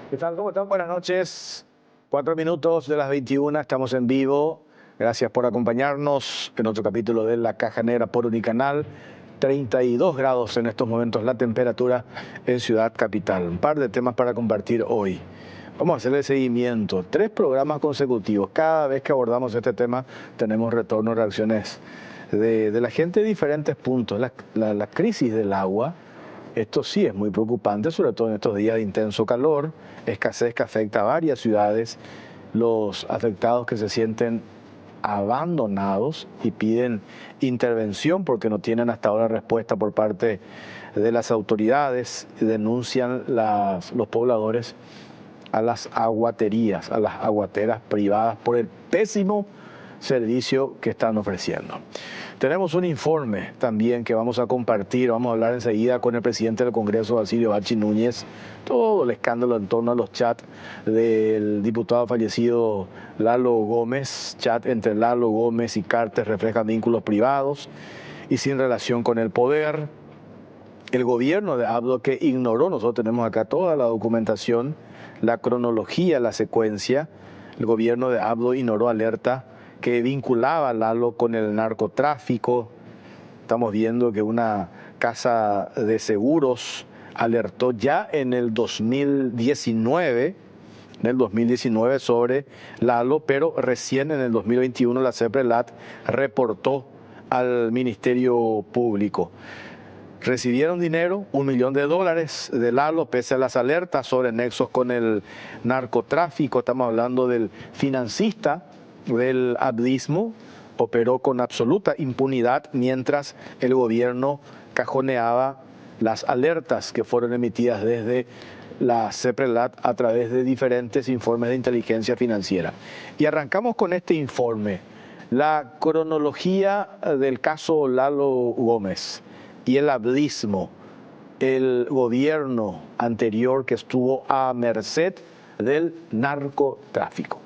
¿Qué tal? ¿Cómo están? Buenas noches. 4 minutos de las 21, estamos en vivo. Gracias por acompañarnos en otro capítulo de La Caja Negra por Unicanal. 32 grados en estos momentos la temperatura en Ciudad Capital. Un par de temas para compartir hoy. Vamos a hacerle seguimiento. 3 programas consecutivos. Cada vez que abordamos este tema tenemos retorno, reacciones de la gente de diferentes puntos. La crisis del agua. Esto sí es muy preocupante, sobre todo en estos días de intenso calor, escasez que afecta a varias ciudades, los afectados que se sienten abandonados y piden intervención porque no tienen hasta ahora respuesta por parte de las autoridades, denuncian los pobladores a las aguaterías, a las aguateras privadas por el pésimo servicio que están ofreciendo. Tenemos un informe también que vamos a compartir, vamos a hablar enseguida con el presidente del Congreso, Basilio Bachi Núñez, todo el escándalo en torno a los chats del diputado fallecido Lalo Gómez, chat entre Lalo Gómez y Cartes reflejan vínculos privados y sin relación con el poder. El gobierno de Abdo que ignoró, nosotros tenemos acá toda la documentación, la cronología, la secuencia, el gobierno de Abdo ignoró alerta que vinculaba a Lalo con el narcotráfico. Estamos viendo que una casa de seguros alertó ya en el 2019 sobre Lalo, pero recién en el 2021 la CEPRELAT reportó al Ministerio Público. Recibieron dinero, $1 millón de Lalo, pese a las alertas sobre nexos con el narcotráfico. Estamos hablando del financista del abdismo, operó con absoluta impunidad mientras el gobierno cajoneaba las alertas que fueron emitidas desde la CEPRELAT a través de diferentes informes de inteligencia financiera. Y arrancamos con este informe, la cronología del caso Lalo Gómez y el abdismo, el gobierno anterior que estuvo a merced del narcotráfico.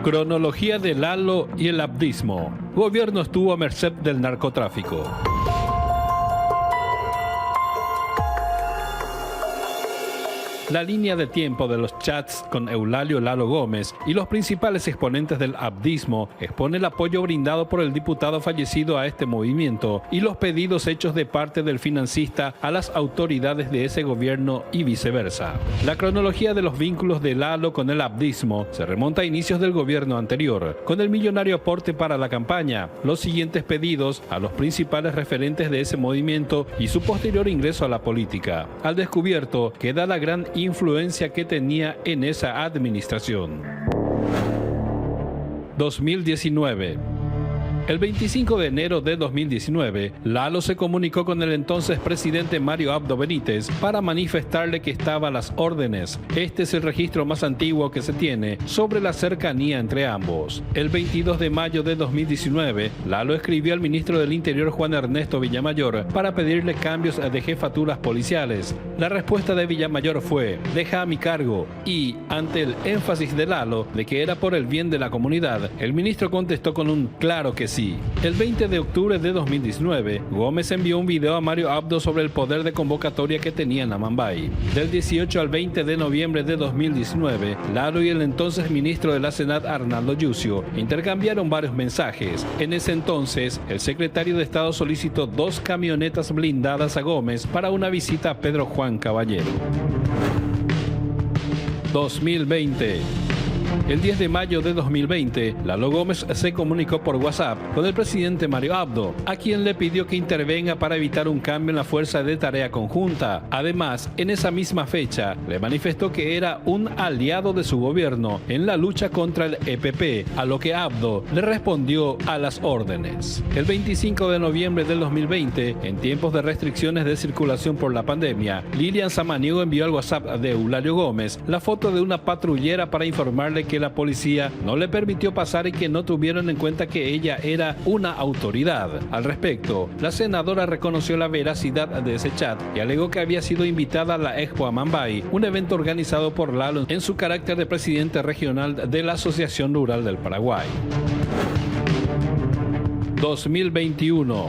Cronología de Lalo y el abdismo. Gobierno estuvo a merced del narcotráfico. La línea de tiempo de los chats con Eulalio Lalo Gómez y los principales exponentes del abdismo expone el apoyo brindado por el diputado fallecido a este movimiento y los pedidos hechos de parte del financista a las autoridades de ese gobierno y viceversa. La cronología de los vínculos de Lalo con el abdismo se remonta a inicios del gobierno anterior, con el millonario aporte para la campaña, los siguientes pedidos a los principales referentes de ese movimiento y su posterior ingreso a la política. Al descubierto queda la gran influencia que tenía en esa administración. 2019. El 25 de enero de 2019, Lalo se comunicó con el entonces presidente Mario Abdo Benítez para manifestarle que estaba a las órdenes. Este es el registro más antiguo que se tiene sobre la cercanía entre ambos. El 22 de mayo de 2019, Lalo escribió al ministro del Interior Juan Ernesto Villamayor para pedirle cambios de jefaturas policiales. La respuesta de Villamayor fue: deja a mi cargo, y ante el énfasis de Lalo de que era por el bien de la comunidad, el ministro contestó con un claro que sí. El 20 de octubre de 2019, Gómez envió un video a Mario Abdo sobre el poder de convocatoria que tenía en Amambay. Del 18 al 20 de noviembre de 2019, Lalo y el entonces ministro de la Senat, Arnaldo Yucio, intercambiaron varios mensajes. En ese entonces, el secretario de Estado solicitó 2 camionetas blindadas a Gómez para una visita a Pedro Juan Caballero. 2020. El 10 de mayo de 2020, Lalo Gómez se comunicó por WhatsApp con el presidente Mario Abdo, a quien le pidió que intervenga para evitar un cambio en la fuerza de tarea conjunta. Además, en esa misma fecha, le manifestó que era un aliado de su gobierno en la lucha contra el EPP, a lo que Abdo le respondió a las órdenes. El 25 de noviembre del 2020, en tiempos de restricciones de circulación por la pandemia, Lilian Samaniego envió al WhatsApp de Eulalio Gómez la foto de una patrullera para informarle que que la policía no le permitió pasar y que no tuvieron en cuenta que ella era una autoridad. Al respecto, la senadora reconoció la veracidad de ese chat y alegó que había sido invitada a la Expo Amambay, un evento organizado por Lalo en su carácter de presidente regional de la Asociación Rural del Paraguay. 2021.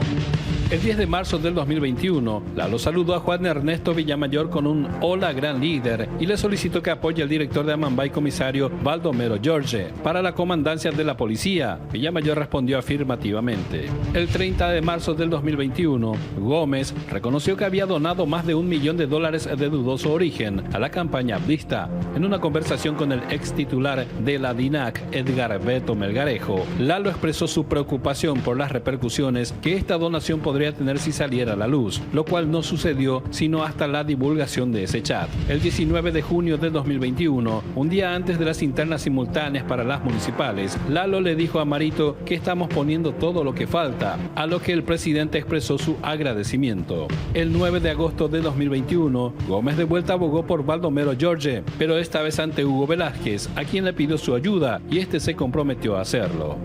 El 10 de marzo del 2021, Lalo saludó a Juan Ernesto Villamayor con un "Hola, gran líder" y le solicitó que apoye al director de Amambay, comisario Baldomero Jorge, para la comandancia de la policía. Villamayor respondió afirmativamente. El 30 de marzo del 2021, Gómez reconoció que había donado más de $1 millón de dudoso origen a la campaña abdista. En una conversación con el ex titular de la DINAC, Edgar Beto Melgarejo, Lalo expresó su preocupación por las repercusiones que esta donación podría tener si saliera a la luz, lo cual no sucedió sino hasta la divulgación de ese chat. El 19 de junio de 2021, un día antes de las internas simultáneas para las municipales, Lalo le dijo a Marito que estamos poniendo todo lo que falta, a lo que el presidente expresó su agradecimiento. El 9 de agosto de 2021, Gómez de vuelta abogó por Baldomero Jorge, pero esta vez ante Hugo Velázquez, a quien le pidió su ayuda y este se comprometió a hacerlo.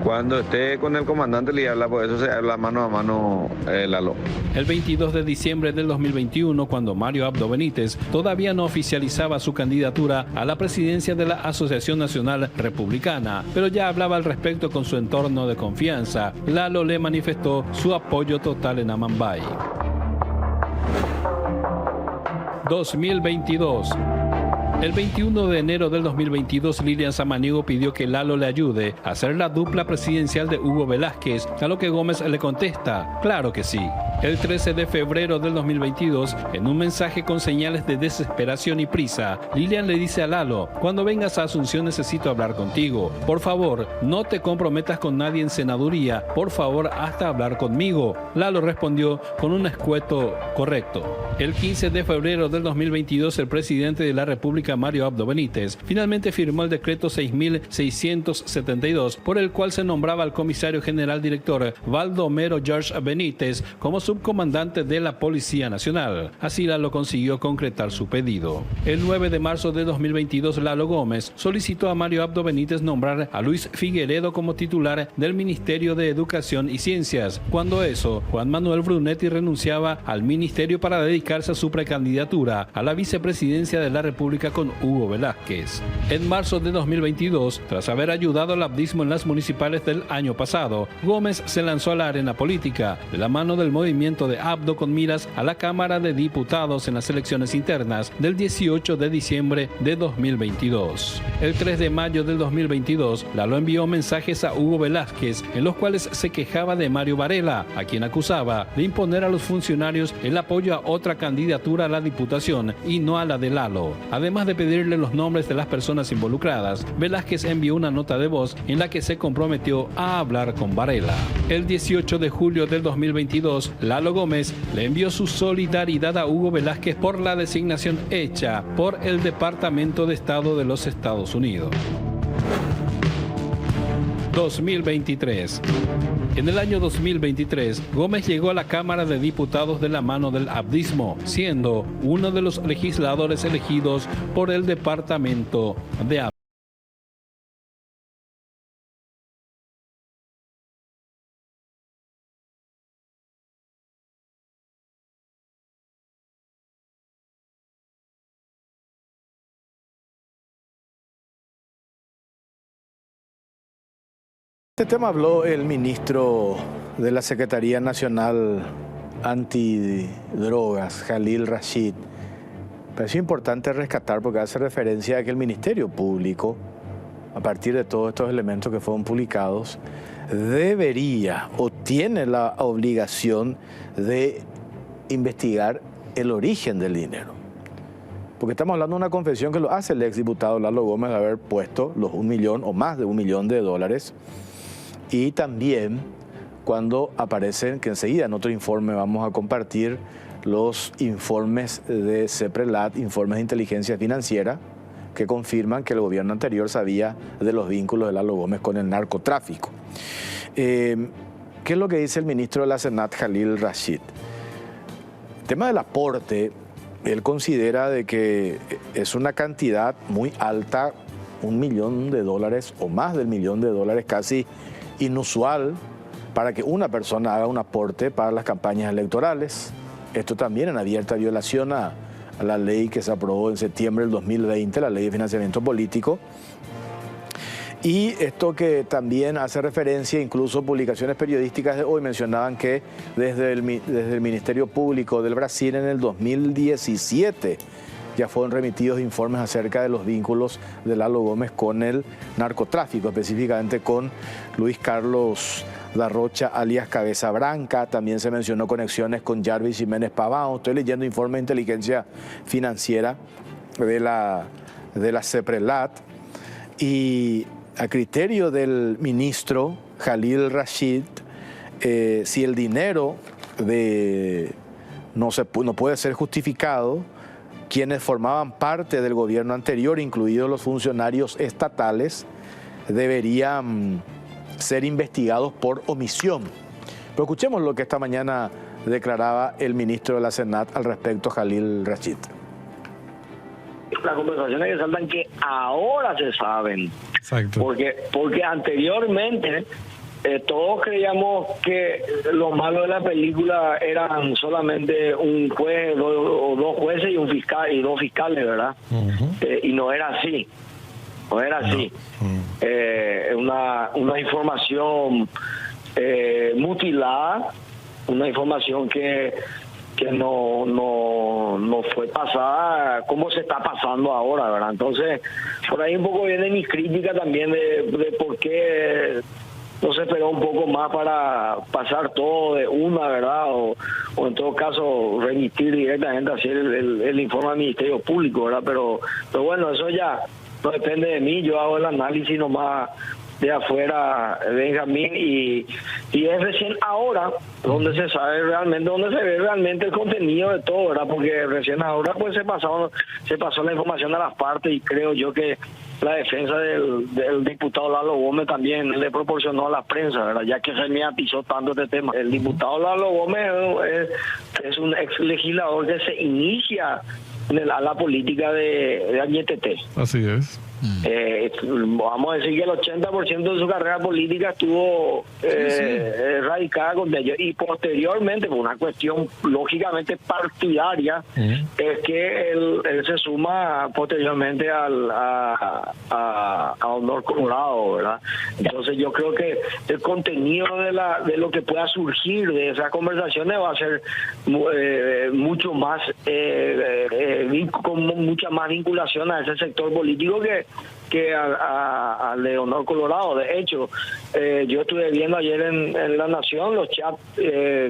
Cuando esté con el comandante le habla, por eso se habla mano a mano Lalo. El 22 de diciembre del 2021, cuando Mario Abdo Benítez todavía no oficializaba su candidatura a la presidencia de la Asociación Nacional Republicana, pero ya hablaba al respecto con su entorno de confianza, Lalo le manifestó su apoyo total en Amambay. 2022. El 21 de enero del 2022, Lilian Samaniego pidió que Lalo le ayude a hacer la dupla presidencial de Hugo Velázquez, a lo que Gómez le contesta, claro que sí. El 13 de febrero del 2022, en un mensaje con señales de desesperación y prisa, Lilian le dice a Lalo, cuando vengas a Asunción necesito hablar contigo. Por favor, no te comprometas con nadie en senaduría, por favor, hasta hablar conmigo. Lalo respondió con un escueto correcto. El 15 de febrero del 2022, el presidente de la República, Mario Abdo Benítez, finalmente firmó el decreto 6672, por el cual se nombraba al comisario general director Baldomero Jorge Benítez como subcomandante de la Policía Nacional. Así Lalo consiguió concretar su pedido. El 9 de marzo de 2022, Lalo Gómez solicitó a Mario Abdo Benítez nombrar a Luis Figueredo como titular del Ministerio de Educación y Ciencias. Cuando eso, Juan Manuel Brunetti renunciaba al ministerio para dedicarse a su precandidatura a la vicepresidencia de la República con Hugo Velázquez. En marzo de 2022, tras haber ayudado al abdismo en las municipales del año pasado, Gómez se lanzó a la arena política de la mano del movimiento de Abdo con miras a la Cámara de Diputados en las elecciones internas del 18 de diciembre de 2022. El 3 de mayo del 2022, Lalo envió mensajes a Hugo Velázquez en los cuales se quejaba de Mario Varela, a quien acusaba de imponer a los funcionarios el apoyo a otra candidatura a la Diputación y no a la de Lalo. Además de pedirle los nombres de las personas involucradas, Velázquez envió una nota de voz en la que se comprometió a hablar con Varela. El 18 de julio del 2022, Lalo Gómez le envió su solidaridad a Hugo Velázquez por la designación hecha por el Departamento de Estado de los Estados Unidos. 2023. En el año 2023, Gómez llegó a la Cámara de Diputados de la mano del abdismo, siendo uno de los legisladores elegidos por el Departamento de Abdismo. Este tema habló el ministro de la Secretaría Nacional Antidrogas, Jalil Rashid. Parece importante rescatar porque hace referencia a que el Ministerio Público, a partir de todos estos elementos que fueron publicados, debería o tiene la obligación de investigar el origen del dinero. Porque estamos hablando de una confesión que lo hace el exdiputado Lalo Gómez de haber puesto los 1 millón o más de $1 millón. Y también cuando aparecen, que enseguida en otro informe vamos a compartir los informes de CEPRELAT, informes de inteligencia financiera, que confirman que el gobierno anterior sabía de los vínculos de Lalo Gómez con el narcotráfico. ¿Qué es lo que dice el ministro de la Senat, Jalil Rashid? El tema del aporte, él considera de que es una cantidad muy alta $1 millón o más del $1 millón, casi inusual para que una persona haga un aporte para las campañas electorales. Esto también en abierta violación a la ley que se aprobó en septiembre del 2020, la ley de financiamiento político. Y esto que también hace referencia, incluso publicaciones periodísticas de hoy mencionaban que desde el Ministerio Público del Brasil en el 2017 ya fueron remitidos informes acerca de los vínculos de Lalo Gómez con el narcotráfico, específicamente con Luis Carlos da Rocha, alias Cabeza Branca. También se mencionó conexiones con Jarvis Jiménez Pavão. Estoy leyendo informes de inteligencia financiera de la CEPRELAT. Y a criterio del ministro Jalil Rashid, si el dinero no puede ser justificado, quienes formaban parte del gobierno anterior, incluidos los funcionarios estatales, deberían ser investigados por omisión. Pero escuchemos lo que esta mañana declaraba el ministro de la Senat al respecto, Jalil Rashid. Las conversaciones que saltan que ahora se saben. Exacto. Porque anteriormente todos creíamos que los malos de la película eran solamente un juez o dos jueces y un fiscal y dos fiscales, ¿verdad? Y no era así. No era así. Una información mutilada, una información que no fue pasada como se está pasando ahora, ¿verdad? Entonces, por ahí un poco viene mi crítica también de por qué no se esperó un poco más para pasar todo de una, ¿verdad? O en todo caso remitir directamente hacia el informe al Ministerio Público, ¿verdad? Pero bueno, eso ya no depende de mí, yo hago el análisis nomás de afuera, Benjamín, y es recién ahora donde se sabe realmente, donde se ve realmente el contenido de todo, ¿verdad? Porque recién ahora pues se pasó la información a las partes, y creo yo que la defensa del diputado Lalo Gómez también le proporcionó a la prensa, ¿verdad? Ya que se mediatizó tanto este tema. El diputado Lalo Gómez es un ex legislador que se inicia a la política de Añetete. Así es. Vamos a decir que el 80% de su carrera política estuvo radicada con ellos, y posteriormente, por una cuestión lógicamente partidaria, es que él se suma posteriormente a Honor Colorado, ¿verdad? Entonces yo creo que el contenido de lo que pueda surgir de esas conversaciones va a ser mucho más con mucha más vinculación a ese sector político que a Leonor Colorado. De hecho, yo estuve viendo ayer en La Nación los chats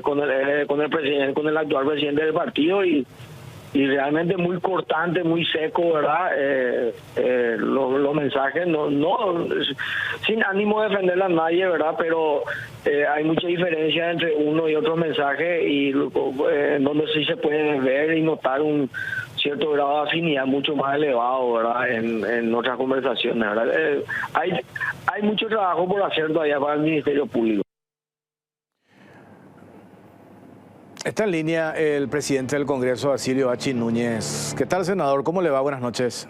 con el presidente, con el actual presidente del partido, y realmente muy cortante, muy seco, ¿verdad? Los mensajes, no sin ánimo de defender a nadie, ¿verdad? Pero hay mucha diferencia entre uno y otro mensaje, y en donde sí se puede ver y notar un cierto grado de afinidad mucho más elevado, ¿verdad? En otras conversaciones, ¿verdad? Hay mucho trabajo por hacer todavía para el Ministerio Público. Está en línea el presidente del Congreso, Basilio Bachi Núñez. ¿Qué tal, senador? ¿Cómo le va? Buenas noches.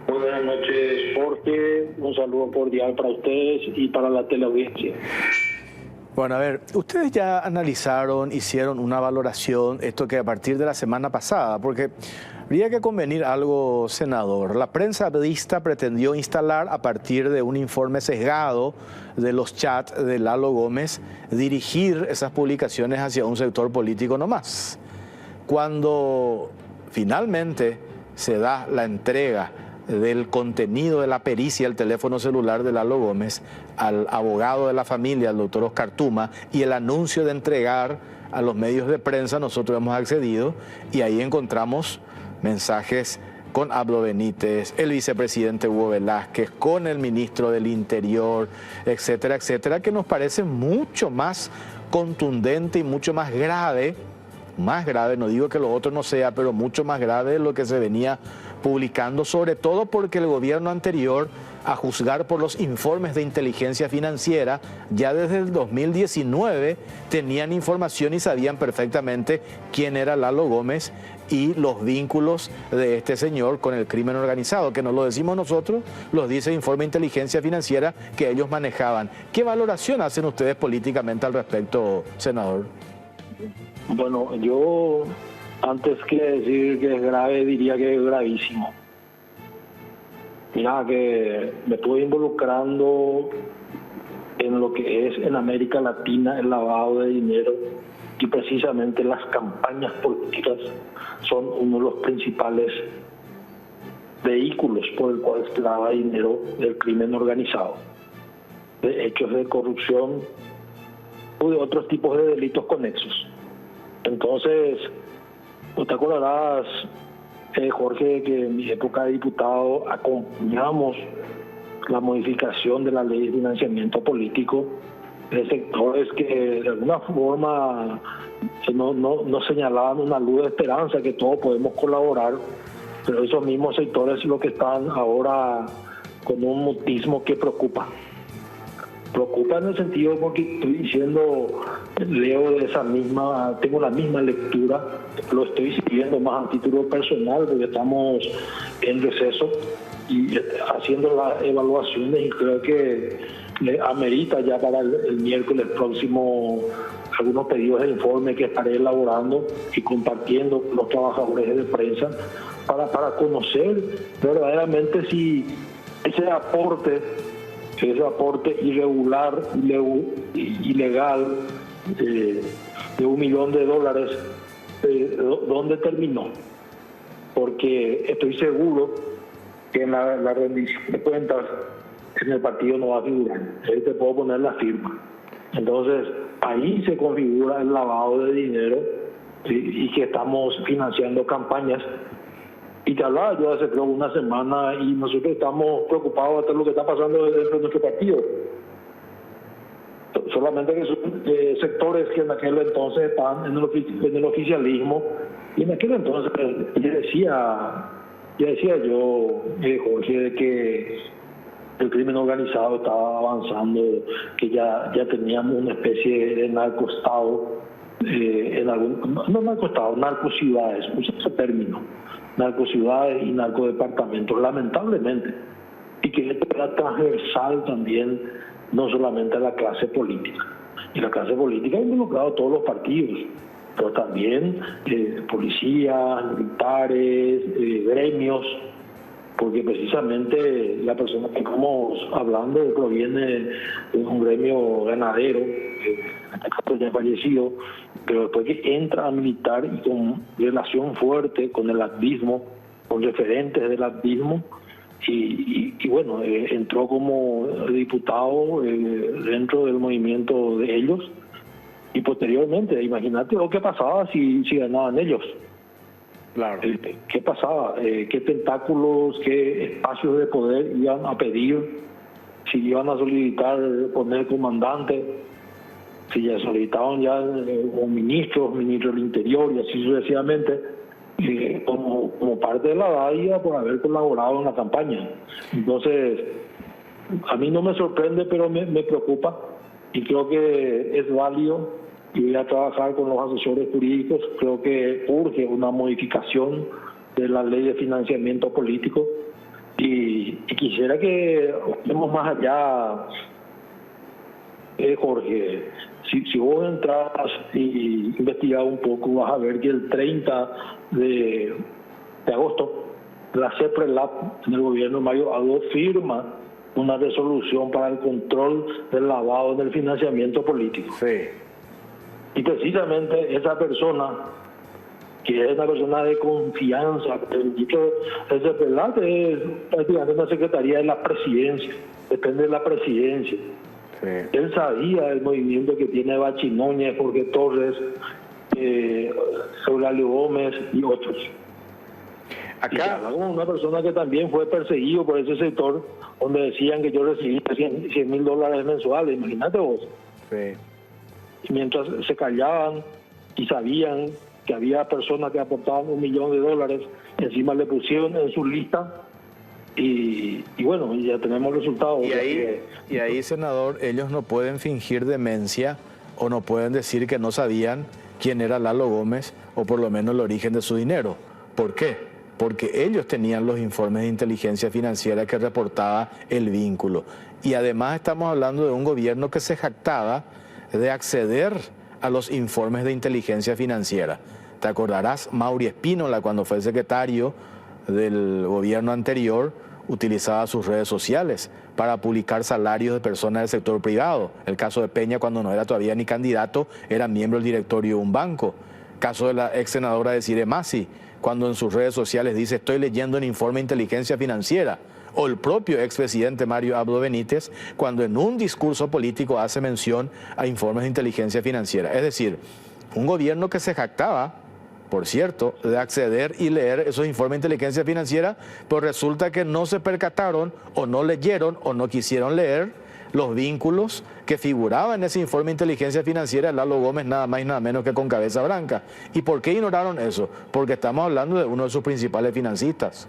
Muy buenas noches, Jorge. Un saludo cordial para ustedes y para la teleaudiencia. Bueno, a ver, ustedes ya analizaron, hicieron una valoración, esto que a partir de la semana pasada, porque habría que convenir algo, senador. La prensa abdista pretendió instalar, a partir de un informe sesgado de los chats de Lalo Gómez, dirigir esas publicaciones hacia un sector político nomás. Cuando finalmente se da la entrega del contenido de la pericia del teléfono celular de Lalo Gómez al abogado de la familia, el doctor Oscar Tuma, y el anuncio de entregar a los medios de prensa, nosotros hemos accedido y ahí encontramos mensajes con Abdo Benítez, el vicepresidente Hugo Velázquez, con el ministro del Interior, etcétera, etcétera, que nos parece mucho más contundente y mucho más grave más grave, no digo que lo otro no sea, pero mucho más grave de lo que se venía publicando, sobre todo porque el gobierno anterior, a juzgar por los informes de inteligencia financiera, ya desde el 2019 tenían información y sabían perfectamente quién era Lalo Gómez y los vínculos de este señor con el crimen organizado, que no lo decimos nosotros, los dice el informe de inteligencia financiera que ellos manejaban. ¿Qué valoración hacen ustedes políticamente al respecto, senador? Bueno, yo antes que decir que es grave, diría que es gravísimo. Mira, que me estuve involucrando en lo que es en América Latina el lavado de dinero, y precisamente las campañas políticas son uno de los principales vehículos por el cual se lava dinero del crimen organizado, de hechos de corrupción o de otros tipos de delitos conexos. Entonces, ¿te acordarás, Jorge, que en mi época de diputado acompañamos la modificación de la ley de financiamiento político de sectores que de alguna forma no señalaban una luz de esperanza, que todos podemos colaborar, pero esos mismos sectores lo que están ahora con un mutismo que preocupa? Preocupa en el sentido porque estoy diciendo, leo de esa misma, tengo la misma lectura, lo estoy siguiendo más a título personal porque estamos en receso y haciendo las evaluaciones, y creo que le amerita ya para el miércoles próximo algunos pedidos de informe que estaré elaborando y compartiendo con los trabajadores de prensa para conocer verdaderamente si ese aporte irregular, ilegal de $1 millón, ¿dónde terminó? Porque estoy seguro que en la rendición de cuentas en el partido no va a figurar. Ahí te puedo poner la firma. Entonces, ahí se configura el lavado de dinero y que estamos financiando campañas. Y te hablaba yo hace creo una semana, y nosotros estamos preocupados de lo que está pasando dentro de nuestro partido. Solamente que son sectores que en aquel entonces estaban en el oficialismo, y en aquel entonces ya decía yo, Jorge, de que el crimen organizado estaba avanzando, que ya teníamos una especie de narcoestado, narcociudades, usa ese término, narcociudades y narcodepartamentos, lamentablemente, y que esto era transversal también, no solamente a la clase política. Y la clase política ha involucrado a todos los partidos, pero también policías, militares, gremios, porque precisamente la persona que estamos hablando proviene de un gremio ganadero, en este caso ya fallecido, pero después que entra a militar y con relación fuerte con el activismo, con referentes del activismo, y bueno, entró como diputado dentro del movimiento de ellos, y posteriormente, imagínate lo que pasaba si ganaban ellos. Claro. ¿Qué pasaba? ¿Qué tentáculos, qué espacios de poder iban a pedir? Si iban a solicitar poner comandante, si ya solicitaban ya ministros del Interior y así sucesivamente, como parte de la DAIA por haber colaborado en la campaña. Entonces, a mí no me sorprende, pero me preocupa, y creo que es válido, y voy a trabajar con los asesores jurídicos. Creo que urge una modificación de la ley de financiamiento político, y quisiera que vayamos más allá, Jorge. Si vos entras y investigas un poco, vas a ver que el 30 de agosto la CEPRELAP en el gobierno de Mario Abdo firma una resolución para el control del lavado del financiamiento político. Sí. Y precisamente esa persona, que es una persona de confianza, el CEPRELAP es prácticamente una secretaría de la presidencia, depende de la presidencia. Sí. Él sabía el movimiento que tiene Bachi Núñez, Jorge Torres, Eulalia Gómez y otros. Acá como una persona que también fue perseguido por ese sector, donde decían que yo recibía $100,000 mensuales, imagínate vos. Sí. Y mientras se callaban y sabían que había personas que aportaban $1 millón, encima le pusieron en su lista. Y bueno, ya tenemos resultados. Y ahí, senador, ellos no pueden fingir demencia o no pueden decir que no sabían quién era Lalo Gómez o por lo menos el origen de su dinero. ¿Por qué? Porque ellos tenían los informes de inteligencia financiera que reportaba el vínculo. Y además estamos hablando de un gobierno que se jactaba de acceder a los informes de inteligencia financiera. Te acordarás, Mauri Espínola, cuando fue el secretario del gobierno anterior, utilizaba sus redes sociales para publicar salarios de personas del sector privado. El caso de Peña, cuando no era todavía ni candidato, era miembro del directorio de un banco. Caso de la ex senadora Desiree Masi, cuando en sus redes sociales dice estoy leyendo un informe de inteligencia financiera. O el propio expresidente Mario Abdo Benítez, cuando en un discurso político hace mención a informes de inteligencia financiera. Es decir, un gobierno que se jactaba, por cierto, de acceder y leer esos informes de inteligencia financiera, pero resulta que no se percataron o no leyeron o no quisieron leer los vínculos que figuraban en ese informe de inteligencia financiera de Lalo Gómez, nada más y nada menos que con cabeza blanca. ¿Y por qué ignoraron eso? Porque estamos hablando de uno de sus principales financistas.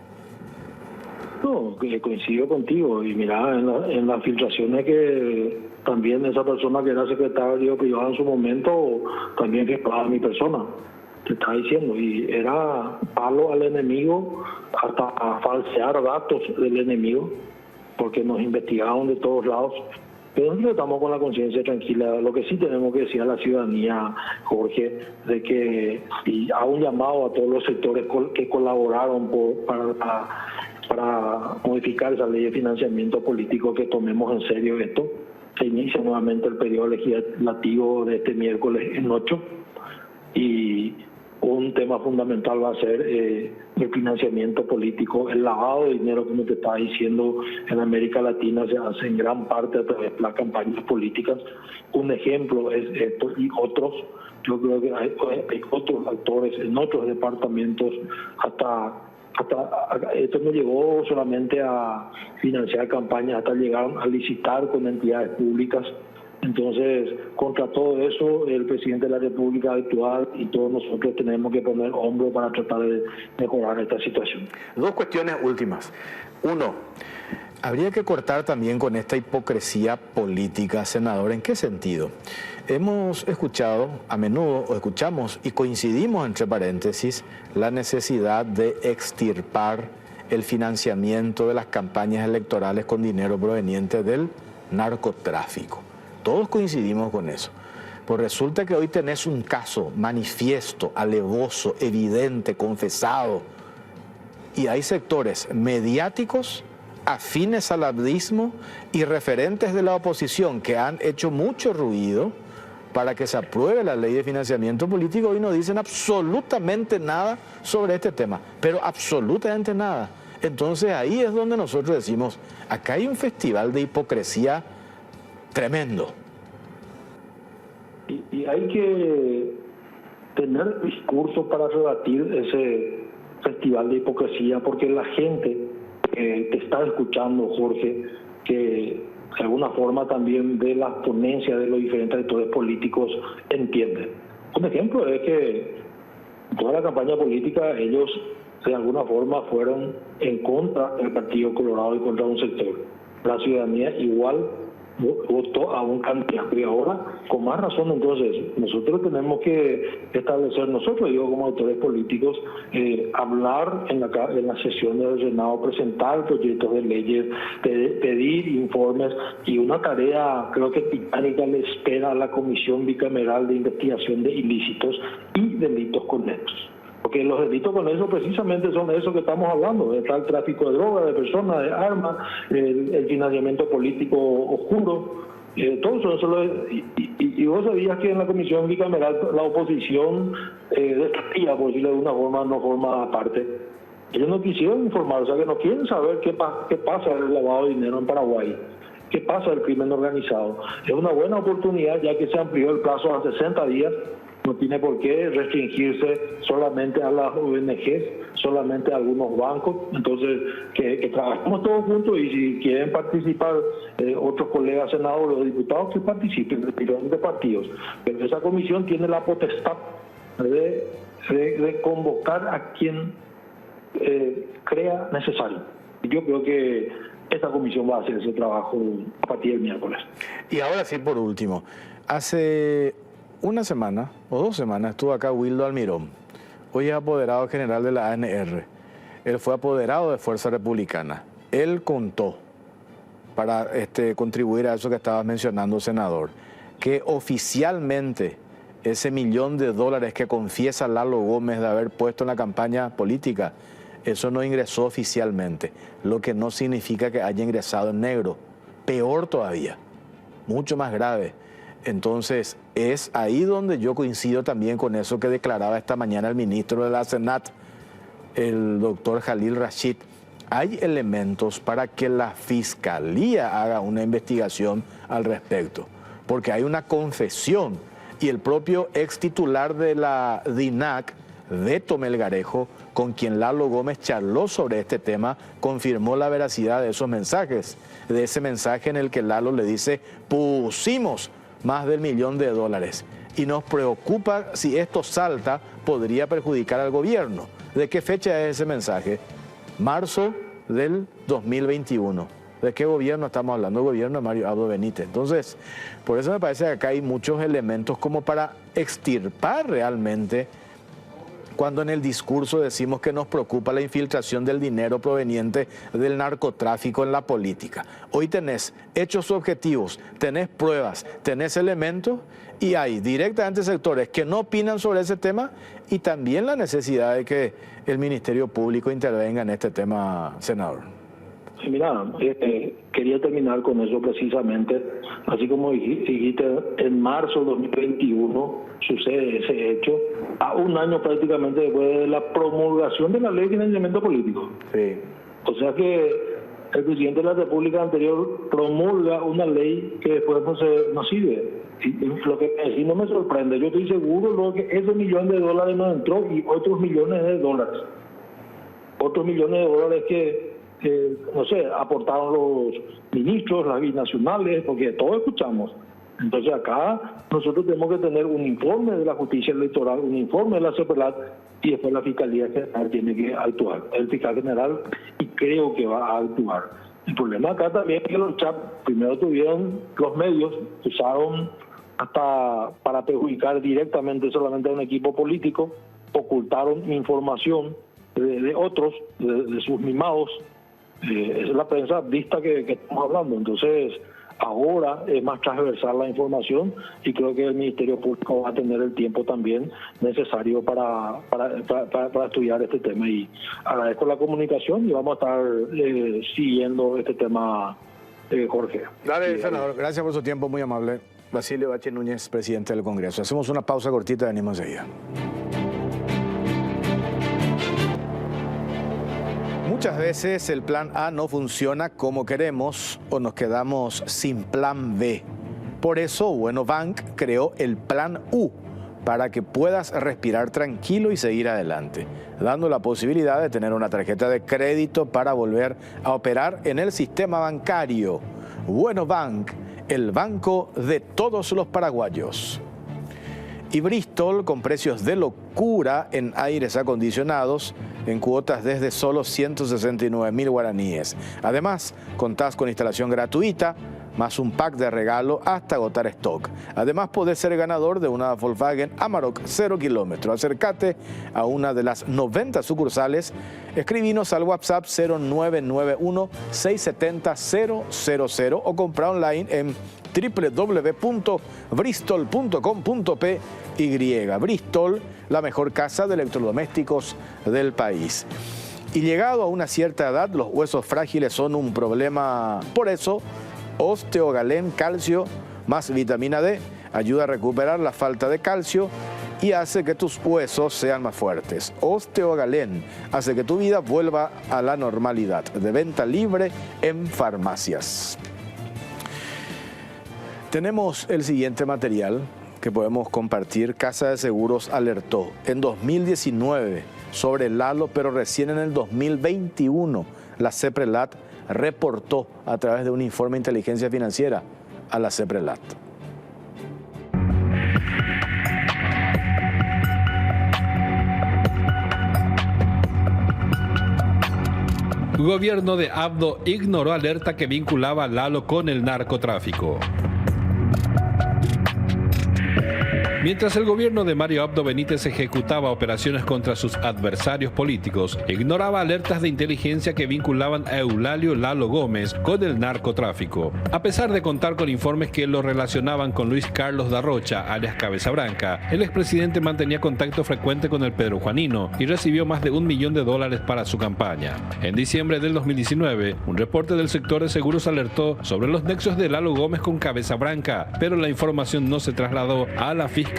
No, coincido contigo. Y mira, en las filtraciones que también esa persona que era secretario privado en su momento, también firmaba mi persona. Te está diciendo, y era palo al enemigo hasta a falsear datos del enemigo, porque nos investigaban de todos lados. Pero nosotros estamos con la conciencia tranquila. Lo que sí tenemos que decir a la ciudadanía, Jorge, de que, y hago un llamado a todos los sectores que colaboraron para modificar esa ley de financiamiento político, que tomemos en serio esto. Se inicia nuevamente el periodo legislativo de este miércoles en 8, y un tema fundamental va a ser el financiamiento político. El lavado de dinero, como te estaba diciendo, en América Latina se hace en gran parte a través de las campañas políticas. Un ejemplo es esto y otros. Yo creo que hay otros actores en otros departamentos. Hasta esto no llegó solamente a financiar campañas, hasta llegaron a licitar con entidades públicas. Entonces, contra todo eso, el presidente de la República actual y todos nosotros tenemos que poner hombro para tratar de mejorar esta situación. Dos cuestiones últimas. Uno, habría que cortar también con esta hipocresía política, senador. ¿En qué sentido? Hemos escuchado a menudo, o escuchamos y coincidimos entre paréntesis, la necesidad de extirpar el financiamiento de las campañas electorales con dinero proveniente del narcotráfico. Todos coincidimos con eso. Pues resulta que hoy tenés un caso manifiesto, alevoso, evidente, confesado. Y hay sectores mediáticos, afines al abdismo y referentes de la oposición que han hecho mucho ruido para que se apruebe la ley de financiamiento político. Hoy no dicen absolutamente nada sobre este tema, pero absolutamente nada. Entonces ahí es donde nosotros decimos, acá hay un festival de hipocresía tremendo. Y hay que tener discurso para rebatir ese festival de hipocresía, porque la gente que te está escuchando, Jorge, que de alguna forma también de las ponencias de los diferentes actores políticos entiende. Un ejemplo es que en toda la campaña política ellos de alguna forma fueron en contra del Partido Colorado y contra un sector. La ciudadanía igual votó a un candidato, y ahora con más razón. Entonces nosotros tenemos que establecer, nosotros digo como autores políticos, hablar en las sesiones del Senado, presentar proyectos de leyes, pedir informes, y una tarea creo que titánica le espera a la Comisión Bicameral de Investigación de Ilícitos y Delitos Conexos. Porque los delitos con eso precisamente son eso que estamos hablando. Está el tráfico de drogas, de personas, de armas, el financiamiento político oscuro. Todo eso. Y vos sabías que en la Comisión Bicameral la oposición desafía, por decirlo de una forma, no forma parte. Ellos no quisieron informar, o sea que no quieren saber qué pasa el lavado de dinero en Paraguay. ¿Qué pasa el crimen organizado? Es una buena oportunidad, ya que se amplió el plazo a 60 días. No tiene por qué restringirse solamente a las ONGs, solamente a algunos bancos. Entonces, que trabajemos todos juntos, y si quieren participar otros colegas senadores o diputados, que participen de diferentes partidos. Pero esa comisión tiene la potestad de de convocar a quien crea necesario. Yo creo que esta comisión va a hacer ese trabajo a partir del miércoles. Y ahora sí, por último, hace una semana o 2 semanas estuvo acá Wildo Almirón. Hoy es apoderado general de la ANR. Él fue apoderado de Fuerza Republicana. Él contó, para contribuir a eso que estabas mencionando, senador, que oficialmente ese $1 millón que confiesa Lalo Gómez de haber puesto en la campaña política, eso no ingresó oficialmente, lo que no significa que haya ingresado en negro. Peor todavía, mucho más grave. Entonces, es ahí donde yo coincido también con eso que declaraba esta mañana el ministro de la Senat, el doctor Jalil Rashid. Hay elementos para que la Fiscalía haga una investigación al respecto, porque hay una confesión y el propio ex titular de la DINAC, Beto Melgarejo, con quien Lalo Gómez charló sobre este tema, confirmó la veracidad de esos mensajes, de ese mensaje en el que Lalo le dice: pusimos más del $1 millón y nos preocupa si esto salta, podría perjudicar al gobierno. ¿De qué fecha es ese mensaje? Marzo del 2021. ¿De qué gobierno estamos hablando? El gobierno de Mario Abdo Benítez. Entonces, por eso me parece que acá hay muchos elementos como para extirpar realmente, cuando en el discurso decimos que nos preocupa la infiltración del dinero proveniente del narcotráfico en la política. Hoy tenés hechos objetivos, tenés pruebas, tenés elementos, y hay directamente sectores que no opinan sobre ese tema, y también la necesidad de que el Ministerio Público intervenga en este tema, senador. Sí, mira, quería terminar con eso precisamente. Así como dijiste, en marzo de 2021 sucede ese hecho, a un año prácticamente después de la promulgación de la Ley de Financiamiento Político. Sí. O sea que el presidente de la República anterior promulga una ley que después no sirve. Y lo que sí no me sorprende, yo estoy seguro que ese $1 millón no entró, y otros millones de dólares. Otros millones de dólares que no sé, aportaron los ministros, las binacionales, porque todos escuchamos. Entonces acá nosotros tenemos que tener un informe de la justicia electoral, un informe de la CEPELAT, y después la Fiscalía General tiene que actuar. El fiscal general, y creo que va a actuar. El problema acá también es que los chats primero tuvieron los medios, usaron hasta para perjudicar directamente solamente a un equipo político, ocultaron información de otros, de sus mimados. Es la prensa vista que estamos hablando. Entonces, ahora es más transversal la información, y creo que el Ministerio Público va a tener el tiempo también necesario para estudiar este tema. Y agradezco la comunicación, y vamos a estar siguiendo este tema, Jorge. Dale, senador. Gracias por su tiempo, muy amable. Basilio H. Núñez, presidente del Congreso. Hacemos una pausa cortita y venimos enseguida. Muchas veces el plan A no funciona como queremos o nos quedamos sin plan B. Por eso Bueno Bank creó el plan U para que puedas respirar tranquilo y seguir adelante, dando la posibilidad de tener una tarjeta de crédito para volver a operar en el sistema bancario. Bueno Bank, el banco de todos los paraguayos. Y Bristol, con precios de locura en aires acondicionados, en cuotas desde solo 169.000 guaraníes. Además, contás con instalación gratuita, más un pack de regalo hasta agotar stock. Además, podés ser ganador de una Volkswagen Amarok 0 kilómetros. Acércate a una de las 90 sucursales. Escribinos al WhatsApp 0991-670-000 o compra online en www.bristol.com.py. Bristol, la mejor casa de electrodomésticos del país. Y llegado a una cierta edad, los huesos frágiles son un problema. Por eso, Osteogalén Calcio más vitamina D ayuda a recuperar la falta de calcio y hace que tus huesos sean más fuertes. Osteogalén hace que tu vida vuelva a la normalidad. De venta libre en farmacias. Tenemos el siguiente material que podemos compartir. Casa de Seguros alertó en 2019 sobre Lalo, pero recién en el 2021 la CEPRELAT reportó a través de un informe de inteligencia financiera a la CEPRELAT. Gobierno de Abdo ignoró alerta que vinculaba a Lalo con el narcotráfico. Mientras el gobierno de Mario Abdo Benítez ejecutaba operaciones contra sus adversarios políticos, ignoraba alertas de inteligencia que vinculaban a Eulalio Lalo Gómez con el narcotráfico. A pesar de contar con informes que lo relacionaban con Luis Carlos da Rocha, alias Cabeza Branca, el expresidente mantenía contacto frecuente con el pedrojuanino y recibió más de $1 millón para su campaña. En diciembre del 2019, un reporte del sector de seguros alertó sobre los nexos de Lalo Gómez con Cabeza Branca, pero la información no se trasladó a la Fiscalía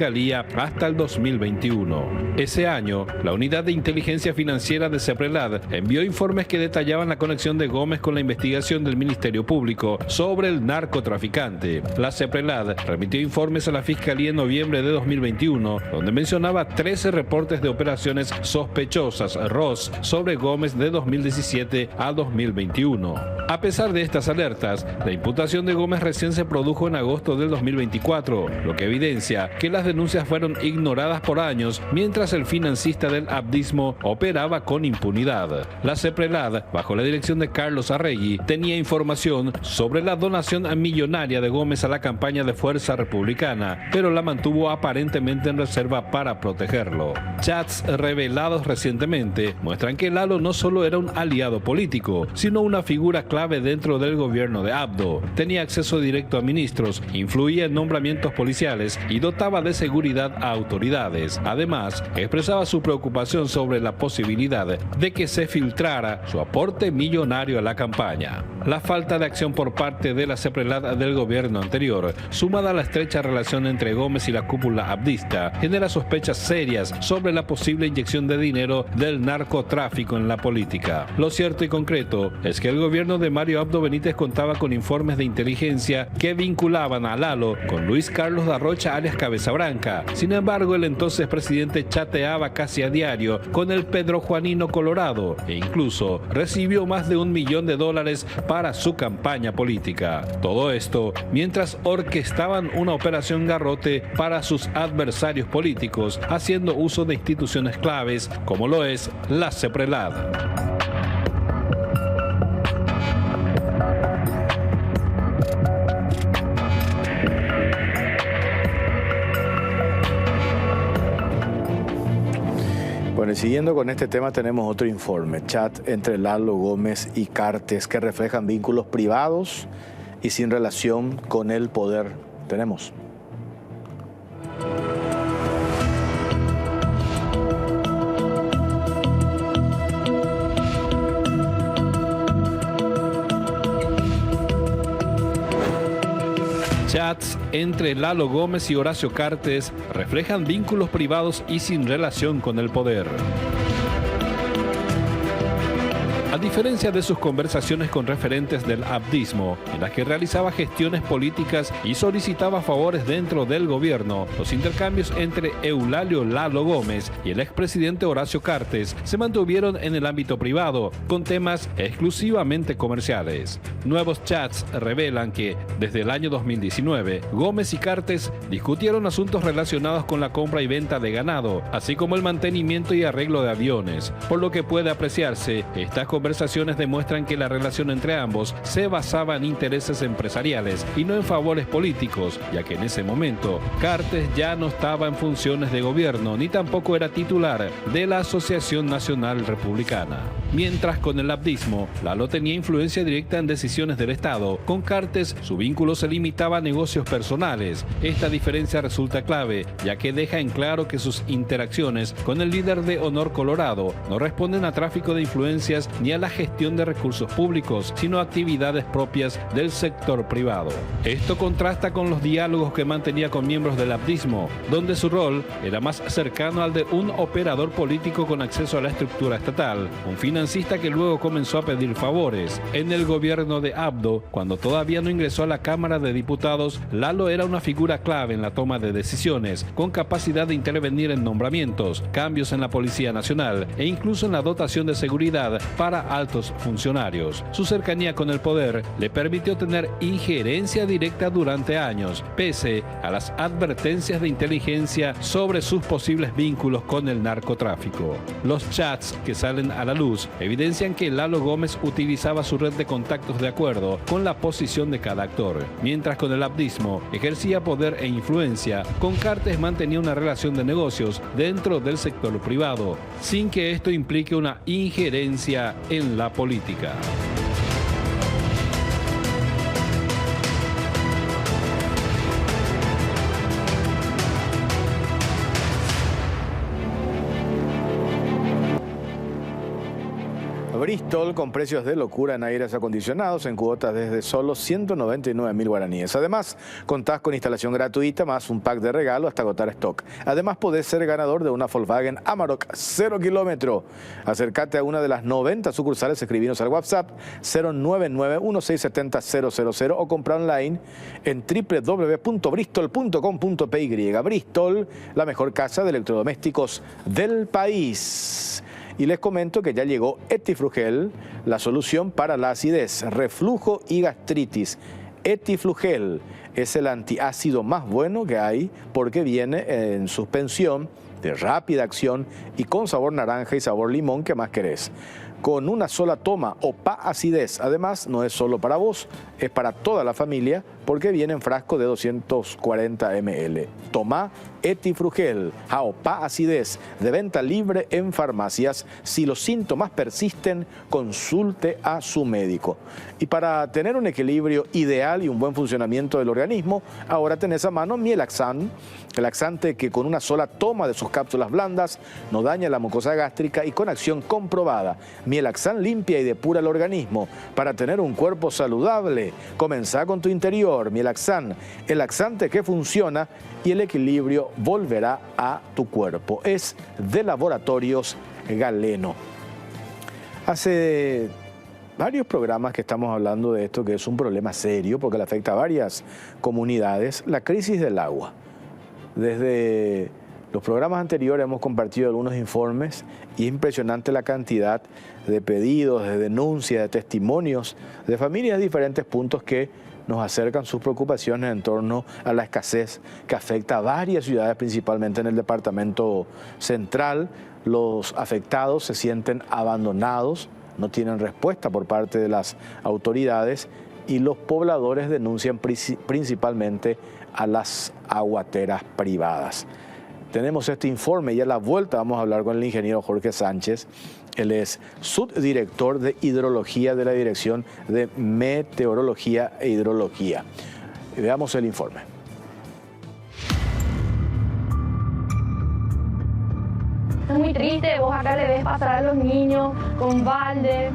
hasta el 2021. Ese año, la Unidad de Inteligencia Financiera de CEPRELAD envió informes que detallaban la conexión de Gómez con la investigación del Ministerio Público sobre el narcotraficante. La CEPRELAD remitió informes a la Fiscalía en noviembre de 2021, donde mencionaba 13 reportes de operaciones sospechosas ROS sobre Gómez de 2017 a 2021. A pesar de estas alertas, la imputación de Gómez recién se produjo en agosto del 2024, lo que evidencia que las denuncias fueron ignoradas por años mientras el financista del abdismo operaba con impunidad. La CEPRELAD, bajo la dirección de Carlos Arregui, tenía información sobre la donación millonaria de Gómez a la campaña de Fuerza Republicana, pero la mantuvo aparentemente en reserva para protegerlo. Chats revelados recientemente muestran que Lalo no solo era un aliado político, sino una figura clave dentro del gobierno de Abdo. Tenía acceso directo a ministros, influía en nombramientos policiales y dotaba de seguridad a autoridades. Además, expresaba su preocupación sobre la posibilidad de que se filtrara su aporte millonario a la campaña. La falta de acción por parte de la CEPRELAD del gobierno anterior, sumada a la estrecha relación entre Gómez y la cúpula abdista, genera sospechas serias sobre la posible inyección de dinero del narcotráfico en la política. Lo cierto y concreto es que el gobierno de Mario Abdo Benítez contaba con informes de inteligencia que vinculaban a Lalo con Luis Carlos da Rocha, alias Cabeza Branca. Sin embargo, el entonces presidente chateaba casi a diario con el pedrojuanino colorado e incluso recibió más de $1 millón para su campaña política. Todo esto mientras orquestaban una operación garrote para sus adversarios políticos, haciendo uso de instituciones claves como lo es la CEPRELAD. Bueno, y siguiendo con este tema tenemos otro informe, chat entre Lalo Gómez y Cartes, que reflejan vínculos privados y sin relación con el poder. Tenemos. Chats entre Lalo Gómez y Horacio Cartes reflejan vínculos privados y sin relación con el poder. A diferencia de sus conversaciones con referentes del abdismo, en las que realizaba gestiones políticas y solicitaba favores dentro del gobierno, los intercambios entre Eulalio Lalo Gómez y el expresidente Horacio Cartes se mantuvieron en el ámbito privado, con temas exclusivamente comerciales. Nuevos chats revelan que, desde el año 2019, Gómez y Cartes discutieron asuntos relacionados con la compra y venta de ganado, así como el mantenimiento y arreglo de aviones, por lo que puede apreciarse estas conversaciones demuestran que la relación entre ambos se basaba en intereses empresariales y no en favores políticos, ya que en ese momento Cartes ya no estaba en funciones de gobierno ni tampoco era titular de la Asociación Nacional Republicana. Mientras con el abdismo, Lalo tenía influencia directa en decisiones del Estado, con Cartes su vínculo se limitaba a negocios personales. Esta diferencia resulta clave, ya que deja en claro que sus interacciones con el líder de Honor Colorado no responden a tráfico de influencias ni a la gestión de recursos públicos, sino a actividades propias del sector privado. Esto contrasta con los diálogos que mantenía con miembros del abdismo, donde su rol era más cercano al de un operador político con acceso a la estructura estatal, un financista que luego comenzó a pedir favores. En el gobierno de Abdo, cuando todavía no ingresó a la Cámara de Diputados, Lalo era una figura clave en la toma de decisiones, con capacidad de intervenir en nombramientos, cambios en la Policía Nacional e incluso en la dotación de seguridad para altos funcionarios. Su cercanía con el poder le permitió tener injerencia directa durante años, pese a las advertencias de inteligencia sobre sus posibles vínculos con el narcotráfico. Los chats que salen a la luz evidencian que Lalo Gómez utilizaba su red de contactos de acuerdo con la posición de cada actor, mientras con el abdismo ejercía poder e influencia. Con Cartes mantenía una relación de negocios dentro del sector privado, sin que esto implique una injerencia en la política. Bristol con precios de locura en aires acondicionados en cuotas desde solo 199.000 guaraníes. Además, contás con instalación gratuita más un pack de regalo hasta agotar stock. Además, podés ser ganador de una Volkswagen Amarok 0 kilómetro. Acércate a una de las 90 sucursales, escribinos al WhatsApp 099-1670-000 o compra online en www.bristol.com.py. Bristol, la mejor casa de electrodomésticos del país. Y les comento que ya llegó Etiflugel, la solución para la acidez, reflujo y gastritis. Etiflugel es el antiácido más bueno que hay porque viene en suspensión, de rápida acción y con sabor naranja y sabor limón. ¿Qué más querés? Con una sola toma, OPA acidez. Además, no es solo para vos, es para toda la familia porque viene en frasco de 240 ml. Toma Etiflugel, OPA acidez, de venta libre en farmacias. Si los síntomas persisten, consulte a su médico. Y para tener un equilibrio ideal y un buen funcionamiento del organismo, ahora tenés a mano Mielaxan, el laxante que con una sola toma de sus cápsulas blandas no daña la mucosa gástrica y con acción comprobada. Mielaxan limpia y depura el organismo para tener un cuerpo saludable. Comenzá con tu interior. Mielaxan, el laxante que funciona y el equilibrio volverá a tu cuerpo. Es de Laboratorios Galeno. Hace varios programas que estamos hablando de esto, que es un problema serio porque le afecta a varias comunidades, la crisis del agua. Desde los programas anteriores hemos compartido algunos informes y es impresionante la cantidad de pedidos, de denuncias, de testimonios de familias de diferentes puntos que nos acercan sus preocupaciones en torno a la escasez que afecta a varias ciudades, principalmente en el departamento central. Los afectados se sienten abandonados, no tienen respuesta por parte de las autoridades y los pobladores denuncian principalmente a las aguateras privadas. Tenemos este informe y a la vuelta vamos a hablar con el ingeniero Jorge Sánchez. Él es subdirector de hidrología de la Dirección de Meteorología e Hidrología. Veamos el informe. Es muy triste, vos acá le ves pasar a los niños con balde.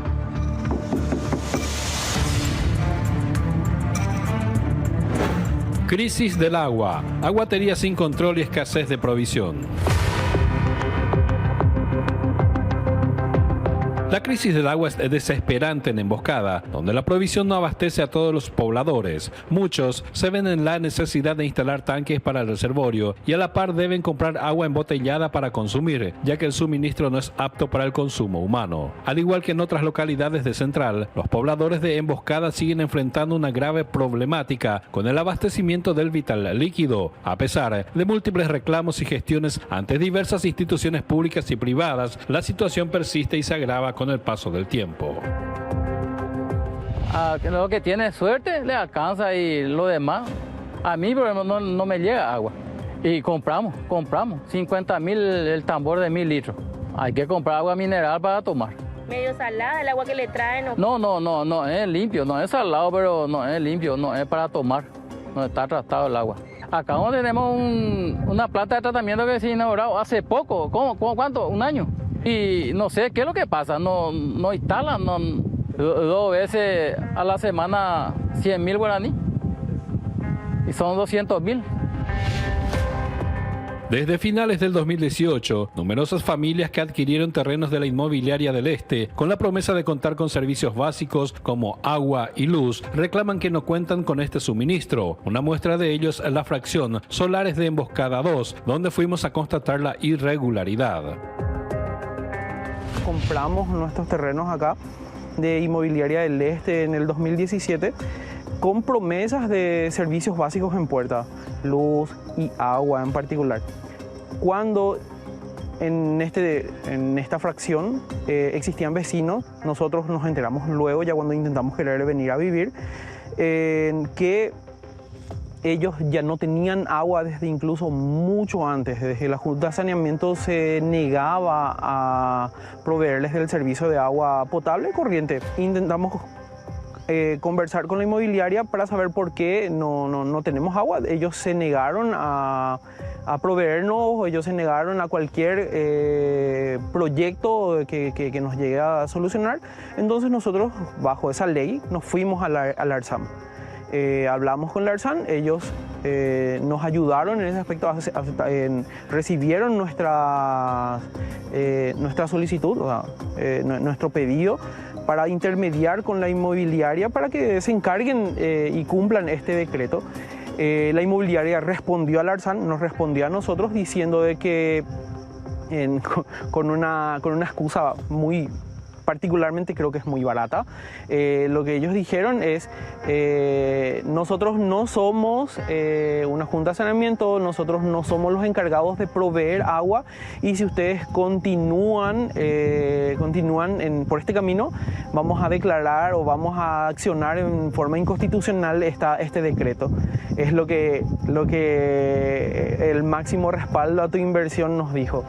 Crisis del agua, aguatería sin control y escasez de provisión. La crisis del agua es desesperante en Emboscada, donde la provisión no abastece a todos los pobladores. Muchos se ven en la necesidad de instalar tanques para el reservorio y a la par deben comprar agua embotellada para consumir, ya que el suministro no es apto para el consumo humano. Al igual que en otras localidades de Central, los pobladores de Emboscada siguen enfrentando una grave problemática con el abastecimiento del vital líquido, a pesar de múltiples reclamos y gestiones ante diversas instituciones públicas y privadas. La situación persiste y se agrava con el paso del tiempo. A lo que tiene suerte le alcanza y lo demás, a mí por ejemplo, no me llega agua. Y compramos 50.000 el tambor de 1.000 litros. Hay que comprar agua mineral para tomar. Medio salada el agua que le traen. No es limpio, no es salado, pero no es limpio, no es para tomar, no está tratado el agua. Acá donde tenemos una planta de tratamiento que se inauguró hace poco, ¿cuánto? ¿Un año? Y no sé qué es lo que pasa, no instalan, 2 veces a la semana 100.000 guaraní y son 200.000. Desde finales del 2018, numerosas familias que adquirieron terrenos de la inmobiliaria del Este con la promesa de contar con servicios básicos como agua y luz, reclaman que no cuentan con este suministro. Una muestra de ello es la fracción Solares de Emboscada 2, donde fuimos a constatar la irregularidad. Compramos nuestros terrenos acá de Inmobiliaria del Este en el 2017 con promesas de servicios básicos en puerta, luz y agua en particular. Cuando en esta fracción existían vecinos, nosotros nos enteramos luego, ya cuando intentamos querer venir a vivir, que ellos ya no tenían agua desde incluso mucho antes. Desde la Junta de Saneamiento se negaba a proveerles del servicio de agua potable corriente. Intentamos conversar con la inmobiliaria para saber por qué no tenemos agua. Ellos se negaron a proveernos, ellos se negaron a cualquier proyecto que nos llegue a solucionar. Entonces nosotros, bajo esa ley, nos fuimos al ARSAM. Hablamos con la ARSAM, ellos nos ayudaron en ese aspecto, recibieron nuestra solicitud, o sea, nuestro pedido para intermediar con la inmobiliaria para que se encarguen y cumplan este decreto. La inmobiliaria respondió al ARSAM, nos respondió a nosotros diciendo de que con una excusa muy particularmente creo que es muy barata. Lo que ellos dijeron es, nosotros no somos una junta de saneamiento, nosotros no somos los encargados de proveer agua, y si ustedes continúan por este camino, vamos a declarar o vamos a accionar en forma inconstitucional este decreto. Es lo que el máximo respaldo a tu inversión nos dijo.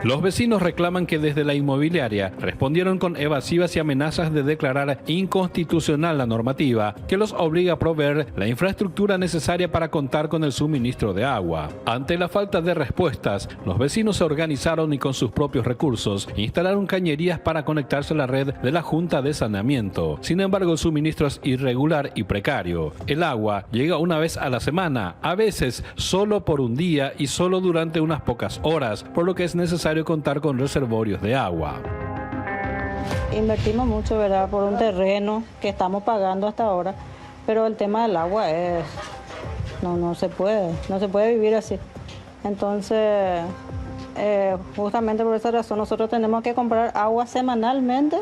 Los vecinos reclaman que desde la inmobiliaria respondieron con evasivas y amenazas de declarar inconstitucional la normativa que los obliga a proveer la infraestructura necesaria para contar con el suministro de agua. Ante la falta de respuestas, los vecinos se organizaron y con sus propios recursos instalaron cañerías para conectarse a la red de la Junta de Saneamiento. Sin embargo, el suministro es irregular y precario. El agua llega una vez a la semana, a veces solo por un día y solo durante unas pocas horas, por lo que es necesario contar con reservorios de agua. Invertimos mucho, ¿verdad?, por un terreno que estamos pagando hasta ahora, pero el tema del agua es no se puede vivir así. Entonces, justamente por esa razón nosotros tenemos que comprar agua semanalmente,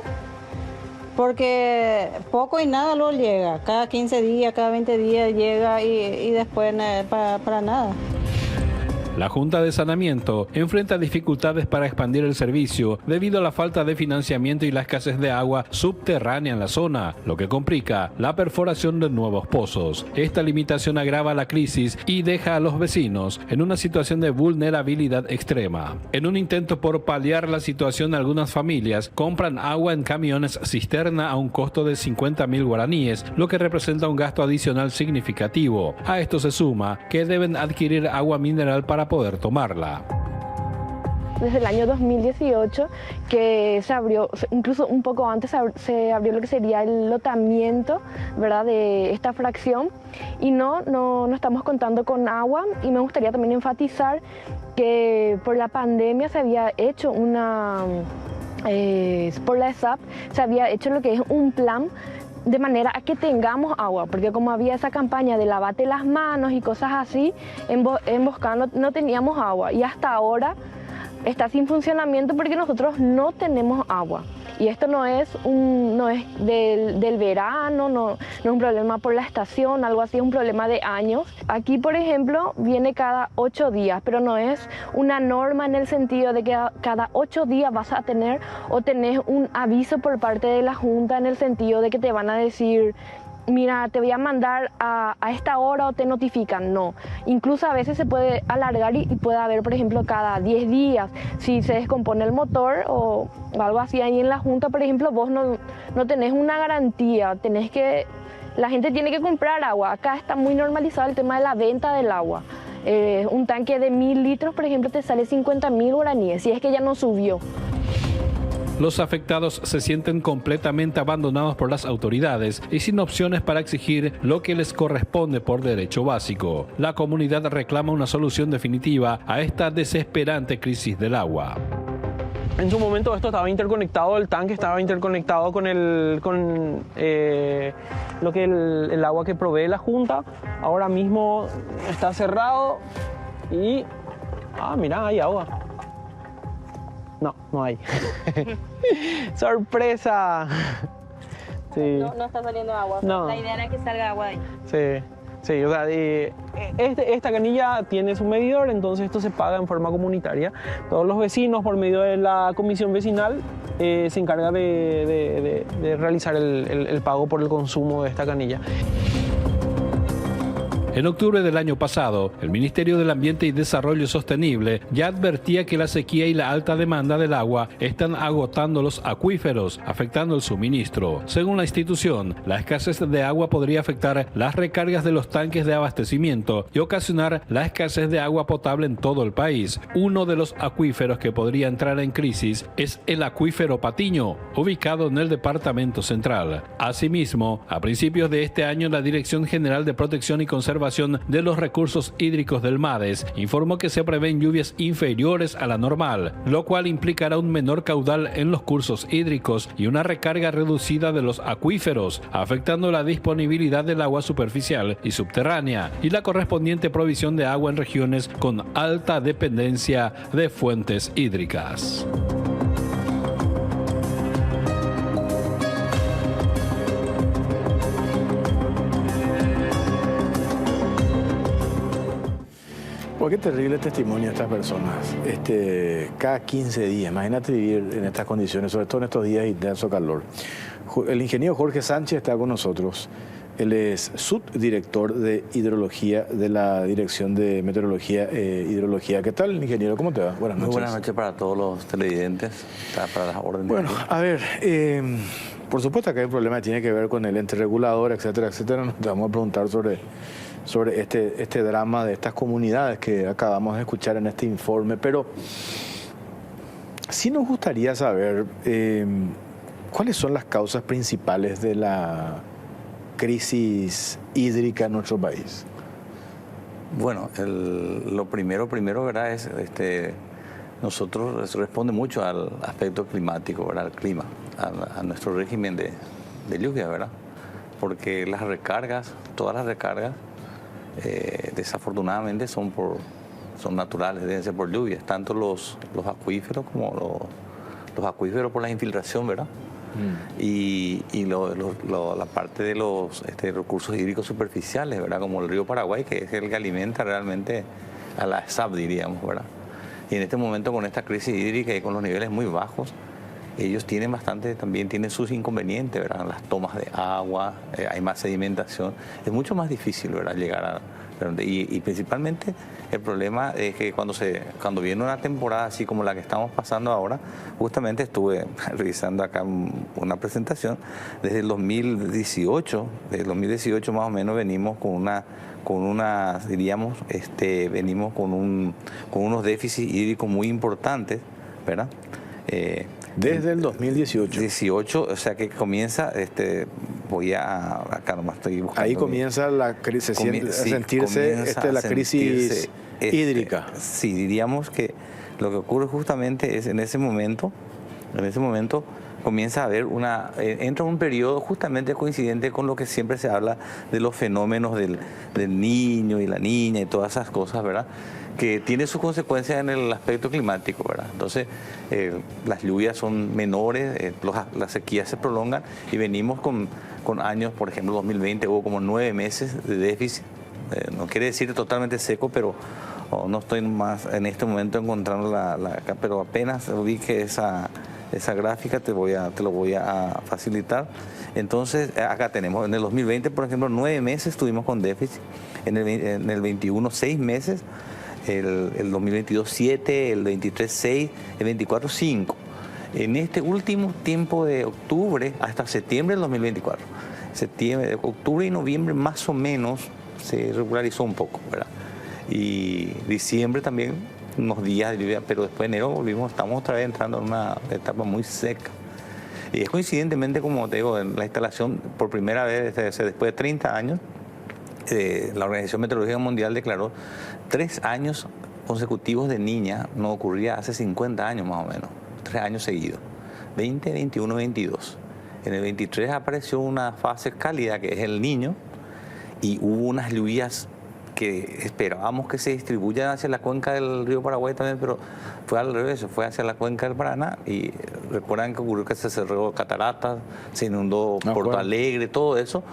porque poco y nada luego llega, cada 15 días, cada 20 días llega y después para nada. La Junta de Saneamiento enfrenta dificultades para expandir el servicio debido a la falta de financiamiento y la escasez de agua subterránea en la zona, lo que complica la perforación de nuevos pozos. Esta limitación agrava la crisis y deja a los vecinos en una situación de vulnerabilidad extrema. En un intento por paliar la situación, algunas familias compran agua en camiones cisterna a un costo de 50.000 guaraníes, lo que representa un gasto adicional significativo. A esto se suma que deben adquirir agua mineral para poder tomarla. Desde el año 2018 que se abrió, incluso un poco antes se abrió lo que sería el lotamiento, ¿verdad?, de esta fracción, y no estamos contando con agua. Y me gustaría también enfatizar que por la pandemia se había hecho por la ESAP se había hecho lo que es un plan de manera a que tengamos agua, porque como había esa campaña de lavate las manos y cosas así, emboscando, no teníamos agua, y hasta ahora está sin funcionamiento porque nosotros no tenemos agua. Y esto no es del verano, no es un problema por la estación, algo así, es un problema de años. Aquí, por ejemplo, viene cada 8 días, pero no es una norma en el sentido de que cada 8 días vas a tener o tenés un aviso por parte de la Junta, en el sentido de que te van a decir, mira, te voy a mandar a esta hora o te notifican. No, incluso a veces se puede alargar y puede haber, por ejemplo, cada 10 días, si se descompone el motor o algo así ahí en la Junta, por ejemplo, vos no tenés una garantía, la gente tiene que comprar agua. Acá está muy normalizado el tema de la venta del agua. Un tanque de 1.000 litros, por ejemplo, te sale 50.000 guaraníes, si es que ya no subió. Los afectados se sienten completamente abandonados por las autoridades y sin opciones para exigir lo que les corresponde por derecho básico. La comunidad reclama una solución definitiva a esta desesperante crisis del agua. En su momento esto estaba interconectado, el tanque estaba interconectado con el agua que provee la Junta. Ahora mismo está cerrado y... mira, hay agua. No hay. ¡Sorpresa! Sí. No está saliendo agua. No. La idea era que salga agua ahí. Sí. Sí, o sea, esta canilla tiene su medidor, entonces esto se paga en forma comunitaria. Todos los vecinos, por medio de la comisión vecinal, se encarga de realizar el pago por el consumo de esta canilla. En octubre del año pasado, el Ministerio del Ambiente y Desarrollo Sostenible ya advertía que la sequía y la alta demanda del agua están agotando los acuíferos, afectando el suministro. Según la institución, la escasez de agua podría afectar las recargas de los tanques de abastecimiento y ocasionar la escasez de agua potable en todo el país. Uno de los acuíferos que podría entrar en crisis es el acuífero Patiño, ubicado en el Departamento Central. Asimismo, a principios de este año, la Dirección General de Protección y Conservación de los Recursos Hídricos del MADES informó que se prevén lluvias inferiores a la normal, lo cual implicará un menor caudal en los cursos hídricos y una recarga reducida de los acuíferos, afectando la disponibilidad del agua superficial y subterránea y la correspondiente provisión de agua en regiones con alta dependencia de fuentes hídricas. Qué terrible testimonio de estas personas. Cada 15 días, imagínate vivir en estas condiciones, sobre todo en estos días de intenso calor. El ingeniero Jorge Sánchez está con nosotros. Él es subdirector de hidrología de la Dirección de Meteorología e Hidrología. ¿Qué tal, ingeniero? ¿Cómo te va? Buenas noches. Muy buenas noches para todos los televidentes, para las órdenes. Bueno, a ver, por supuesto que hay un problema que tiene que ver con el ente regulador, etcétera, etcétera. Nos vamos a preguntar sobre este drama de estas comunidades que acabamos de escuchar en este informe, pero sí nos gustaría saber cuáles son las causas principales de la crisis hídrica en nuestro país. Bueno, lo primero, ¿verdad? Es nosotros responde mucho al aspecto climático, ¿verdad? Al clima, a nuestro régimen de lluvia, ¿verdad? Porque las recargas, todas las recargas, desafortunadamente son naturales, deben ser por lluvias, tanto los acuíferos como los acuíferos por la infiltración, ¿verdad? Y la parte de los recursos hídricos superficiales, ¿verdad? Como el río Paraguay, que es el que alimenta realmente a la SAP, diríamos, ¿verdad? Y en este momento, con esta crisis hídrica y con los niveles muy bajos, ellos también tienen sus inconvenientes, ¿verdad? Las tomas de agua, hay más sedimentación, es mucho más difícil, ¿verdad? Llegar a... Y principalmente el problema es que cuando viene una temporada así como la que estamos pasando ahora, justamente estuve revisando acá una presentación, desde el 2018 más o menos venimos venimos con unos déficits hídricos muy importantes, ¿verdad? Desde el 2018. O sea que comienza, acá nomás estoy buscando. Ahí comienza la crisis, la crisis hídrica. Sí, diríamos que lo que ocurre justamente es en ese momento comienza a haber entra un periodo justamente coincidente con lo que siempre se habla de los fenómenos del niño y la niña y todas esas cosas, ¿verdad? Que tiene sus consecuencias en el aspecto climático, ¿verdad? Entonces, las lluvias son menores, las sequías se prolongan y venimos con años, por ejemplo, 2020 hubo como 9 meses de déficit. No quiere decir totalmente seco, pero no estoy más en este momento encontrando pero apenas vi que esa gráfica te lo voy a facilitar. Entonces, acá tenemos, en el 2020, por ejemplo, 9 meses estuvimos con déficit, en el 21, 6 meses, el 2022, 7, el 23, 6, el 24, 5. En este último tiempo de octubre hasta septiembre del 2024, octubre y noviembre más o menos se regularizó un poco, ¿verdad? Y diciembre también, unos días de lluvia, pero después de enero estamos otra vez entrando en una etapa muy seca. Y es coincidentemente, como te digo, en la instalación, por primera vez después de 30 años, la Organización Meteorológica Mundial declaró 3 años consecutivos de niña, no ocurría hace 50 años más o menos, 3 años seguidos, 20, 21, 22. En el 23 apareció una fase cálida que es el Niño y hubo unas lluvias que esperábamos que se distribuyan hacia la cuenca del río Paraguay también, pero fue al revés, fue hacia la cuenca del Paraná. Y recuerdan que ocurrió que se cerró cataratas, se inundó Porto Alegre, todo eso.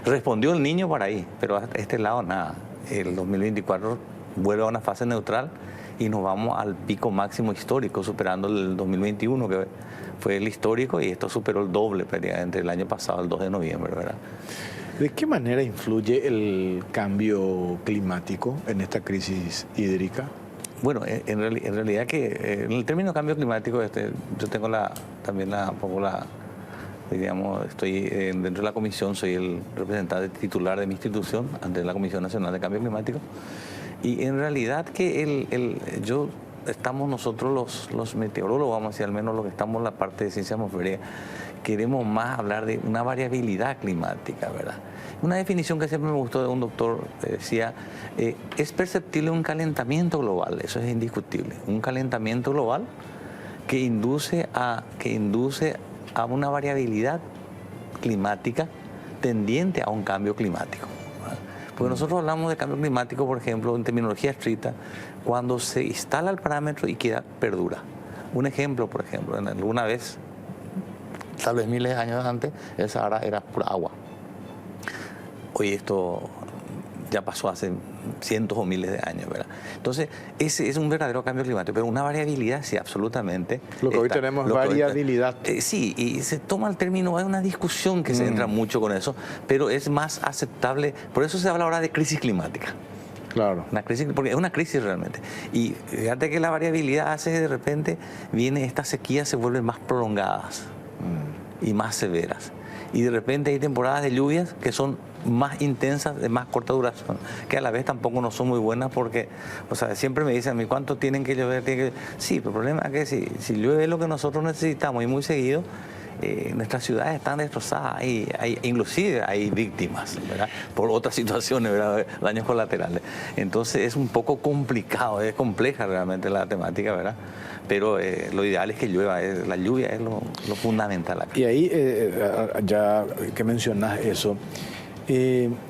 Respondió el Niño para ahí, pero a este lado nada. El 2024 vuelve a una fase neutral y nos vamos al pico máximo histórico, superando el 2021, que fue el histórico, y esto superó el doble prácticamente el año pasado, el 2 de noviembre, ¿verdad? ¿De qué manera influye el cambio climático en esta crisis hídrica? Bueno, en realidad que en el término cambio climático, yo tengo digamos, estoy dentro de la comisión, soy el representante titular de mi institución ante la Comisión Nacional de Cambio Climático, y en realidad que estamos nosotros los meteorólogos, vamos a decir, al menos los que estamos en la parte de ciencia atmosférica, queremos más hablar de una variabilidad climática, ¿verdad? Una definición que siempre me gustó de un doctor decía, es perceptible un calentamiento global, eso es indiscutible, un calentamiento global que induce a una variabilidad climática tendiente a un cambio climático, ¿verdad? Porque nosotros hablamos de cambio climático, por ejemplo, en terminología estricta, cuando se instala el parámetro y perdura. Un ejemplo, por ejemplo, alguna vez, tal vez miles de años antes, el Sahara era pura agua. Hoy esto ya pasó hace cientos o miles de años, ¿verdad? Entonces, ese es un verdadero cambio climático, pero una variabilidad, sí, absolutamente. Lo que hoy tenemos es variabilidad. Sí, y se toma el término, hay una discusión que se entra mucho con eso, pero es más aceptable, por eso se habla ahora de crisis climática. Claro. Una crisis, porque es una crisis realmente. Y fíjate que la variabilidad hace que de repente estas sequías se vuelven más prolongadas y más severas. Y de repente hay temporadas de lluvias que son más intensas, de más corta duración, que a la vez tampoco no son muy buenas porque, o sea, siempre me dicen a mí, ¿cuánto tienen que llover? Sí, pero el problema es que si llueve lo que nosotros necesitamos y muy seguido, nuestras ciudades están destrozadas, inclusive hay víctimas, ¿verdad? Por otras situaciones, ¿verdad? Daños colaterales. Entonces es un poco complicado, es compleja realmente la temática, ¿verdad? Pero lo ideal es que llueva, la lluvia es lo fundamental acá. Y ahí, ya que mencionas eso,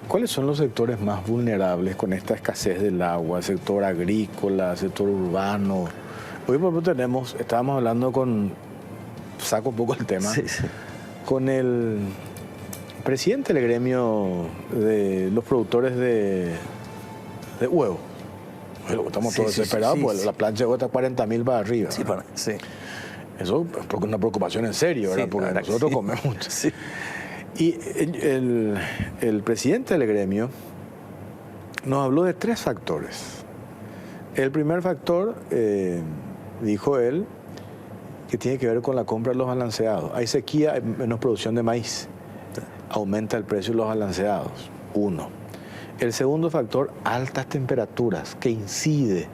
¿cuáles son los sectores más vulnerables con esta escasez del agua? Sector agrícola, sector urbano. Hoy por ejemplo estábamos hablando saco un poco el tema, sí. Con el presidente del gremio de los productores de huevo. Estamos todos desesperados, porque la plancha de huevo está 40.000 para arriba. Sí. Eso es una preocupación en serio, ¿verdad? Porque nosotros comemos mucho. Sí. Y el presidente del gremio nos habló de 3 factores. El primer factor, dijo él, que tiene que ver con la compra de los balanceados. Hay sequía, hay menos producción de maíz. Aumenta el precio de los balanceados. 1. El segundo factor, altas temperaturas, que incide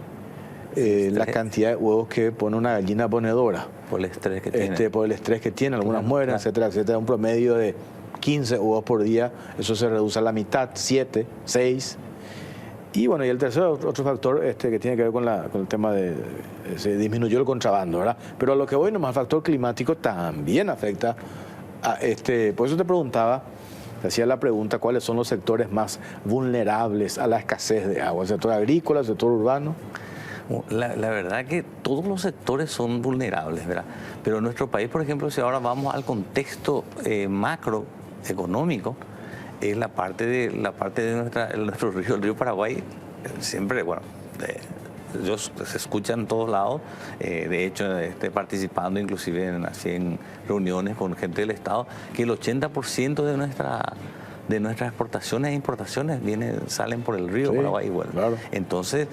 la cantidad de huevos que pone una gallina ponedora. Por el estrés que tiene. Por el estrés que tiene. Algunas mueren, etcétera, etcétera. Un promedio de 15 huevos por día. Eso se reduce a la mitad, 7, 6. Y bueno, y el tercer otro factor que tiene que ver con el tema se disminuyó el contrabando, ¿verdad? Pero a lo que voy nomás, el factor climático también afecta a por eso te preguntaba, te hacía la pregunta, ¿cuáles son los sectores más vulnerables a la escasez de agua? ¿El sector agrícola, el sector urbano? La verdad que todos los sectores son vulnerables, ¿verdad? Pero en nuestro país, por ejemplo, si ahora vamos al contexto macroeconómico, es la parte de nuestro río, el río Paraguay, siempre, se escucha en todos lados. De hecho, participando inclusive en reuniones con gente del Estado, que el 80% de nuestras exportaciones e importaciones salen por el río Paraguay. Bueno. Claro. Entonces,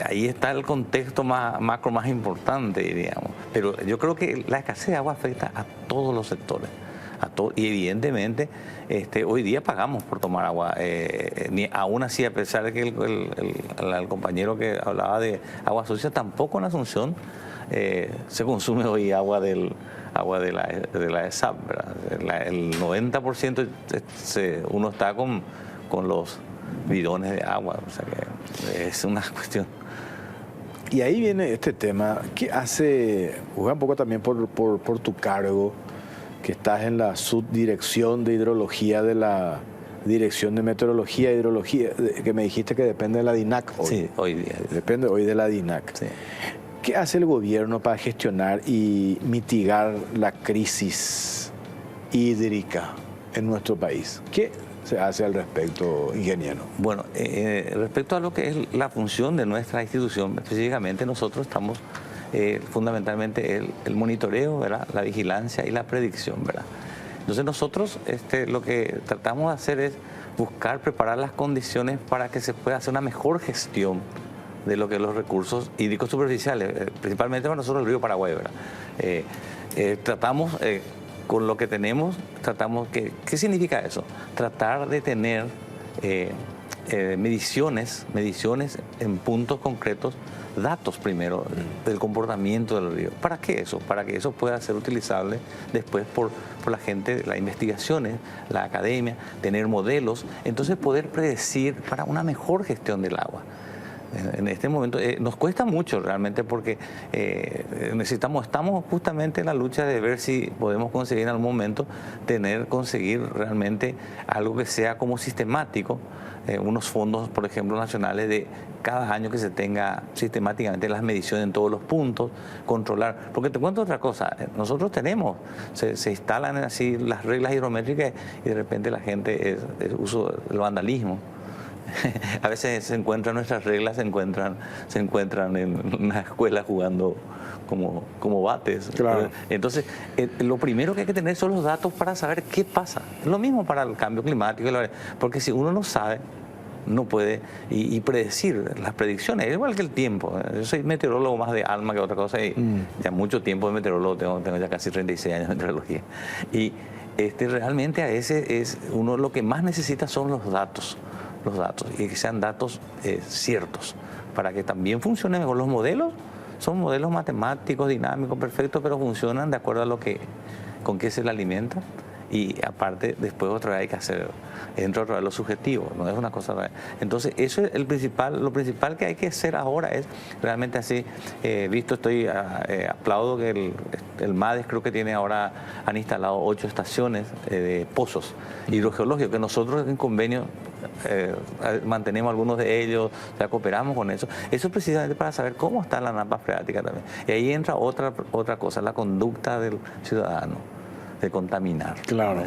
ahí está el contexto macro más importante, digamos. Pero yo creo que la escasez de agua afecta a todos los sectores. Y evidentemente hoy día pagamos por tomar agua, aún así, a pesar de que el compañero que hablaba de agua sucia, tampoco en Asunción se consume hoy agua de la ESAP, ¿verdad? El 90% uno está con los bidones de agua, o sea que es una cuestión. Y ahí viene este tema, ¿qué hace? Juega un poco también por tu cargo, que estás en la subdirección de hidrología de Dirección de Meteorología e Hidrología, que me dijiste que depende de la DINAC hoy. Sí, hoy día. Depende hoy de la DINAC. Sí. ¿Qué hace el gobierno para gestionar y mitigar la crisis hídrica en nuestro país? ¿Qué se hace al respecto, ingeniero? Bueno, respecto a lo que es la función de nuestra institución, específicamente nosotros estamos fundamentalmente el monitoreo, ¿verdad?, la vigilancia y la predicción, ¿verdad? Entonces nosotros lo que tratamos de hacer es buscar, preparar las condiciones para que se pueda hacer una mejor gestión de lo que es los recursos hídricos superficiales, principalmente para nosotros el río Paraguay, ¿verdad? Tratamos, con lo que tenemos, ¿qué significa eso? Tratar de tener mediciones en puntos concretos, datos primero del comportamiento del río. ¿Para qué eso? Para que eso pueda ser utilizable después por la gente, las investigaciones, la academia, tener modelos, entonces poder predecir para una mejor gestión del agua. En este momento nos cuesta mucho realmente porque estamos justamente en la lucha de ver si podemos conseguir en algún momento conseguir realmente algo que sea como sistemático, unos fondos, por ejemplo, nacionales de cada año que se tenga sistemáticamente las mediciones en todos los puntos, controlar. Porque te cuento otra cosa, nosotros se instalan así las reglas hidrométricas y de repente la gente usa el vandalismo. A veces se encuentran nuestras reglas, se encuentran en una escuela jugando como bates. Claro. Entonces, lo primero que hay que tener son los datos para saber qué pasa. Es lo mismo para el cambio climático, porque si uno no sabe, no puede y predecir las predicciones, es igual que el tiempo. Yo soy meteorólogo más de alma que otra cosa y ya mucho tiempo de meteorólogo, tengo ya casi 36 años de meteorología. Y realmente a ese es uno lo que más necesita son los datos y que sean datos ciertos para que también funcionen mejor. Los modelos son modelos matemáticos, dinámicos, perfectos, pero funcionan de acuerdo a con qué se le alimenta. Y aparte, después otra vez hay que hacer, entra otra vez lo subjetivo, no es una cosa. Entonces, eso es lo principal que hay que hacer ahora es realmente así. Aplaudo que el MADES creo que han instalado 8 estaciones de pozos hidrogeológicos, que nosotros en convenio mantenemos algunos de ellos, o sea, cooperamos con eso. Eso es precisamente para saber cómo está la napa freática también. Y ahí entra otra cosa, la conducta del ciudadano de contaminar. Claro.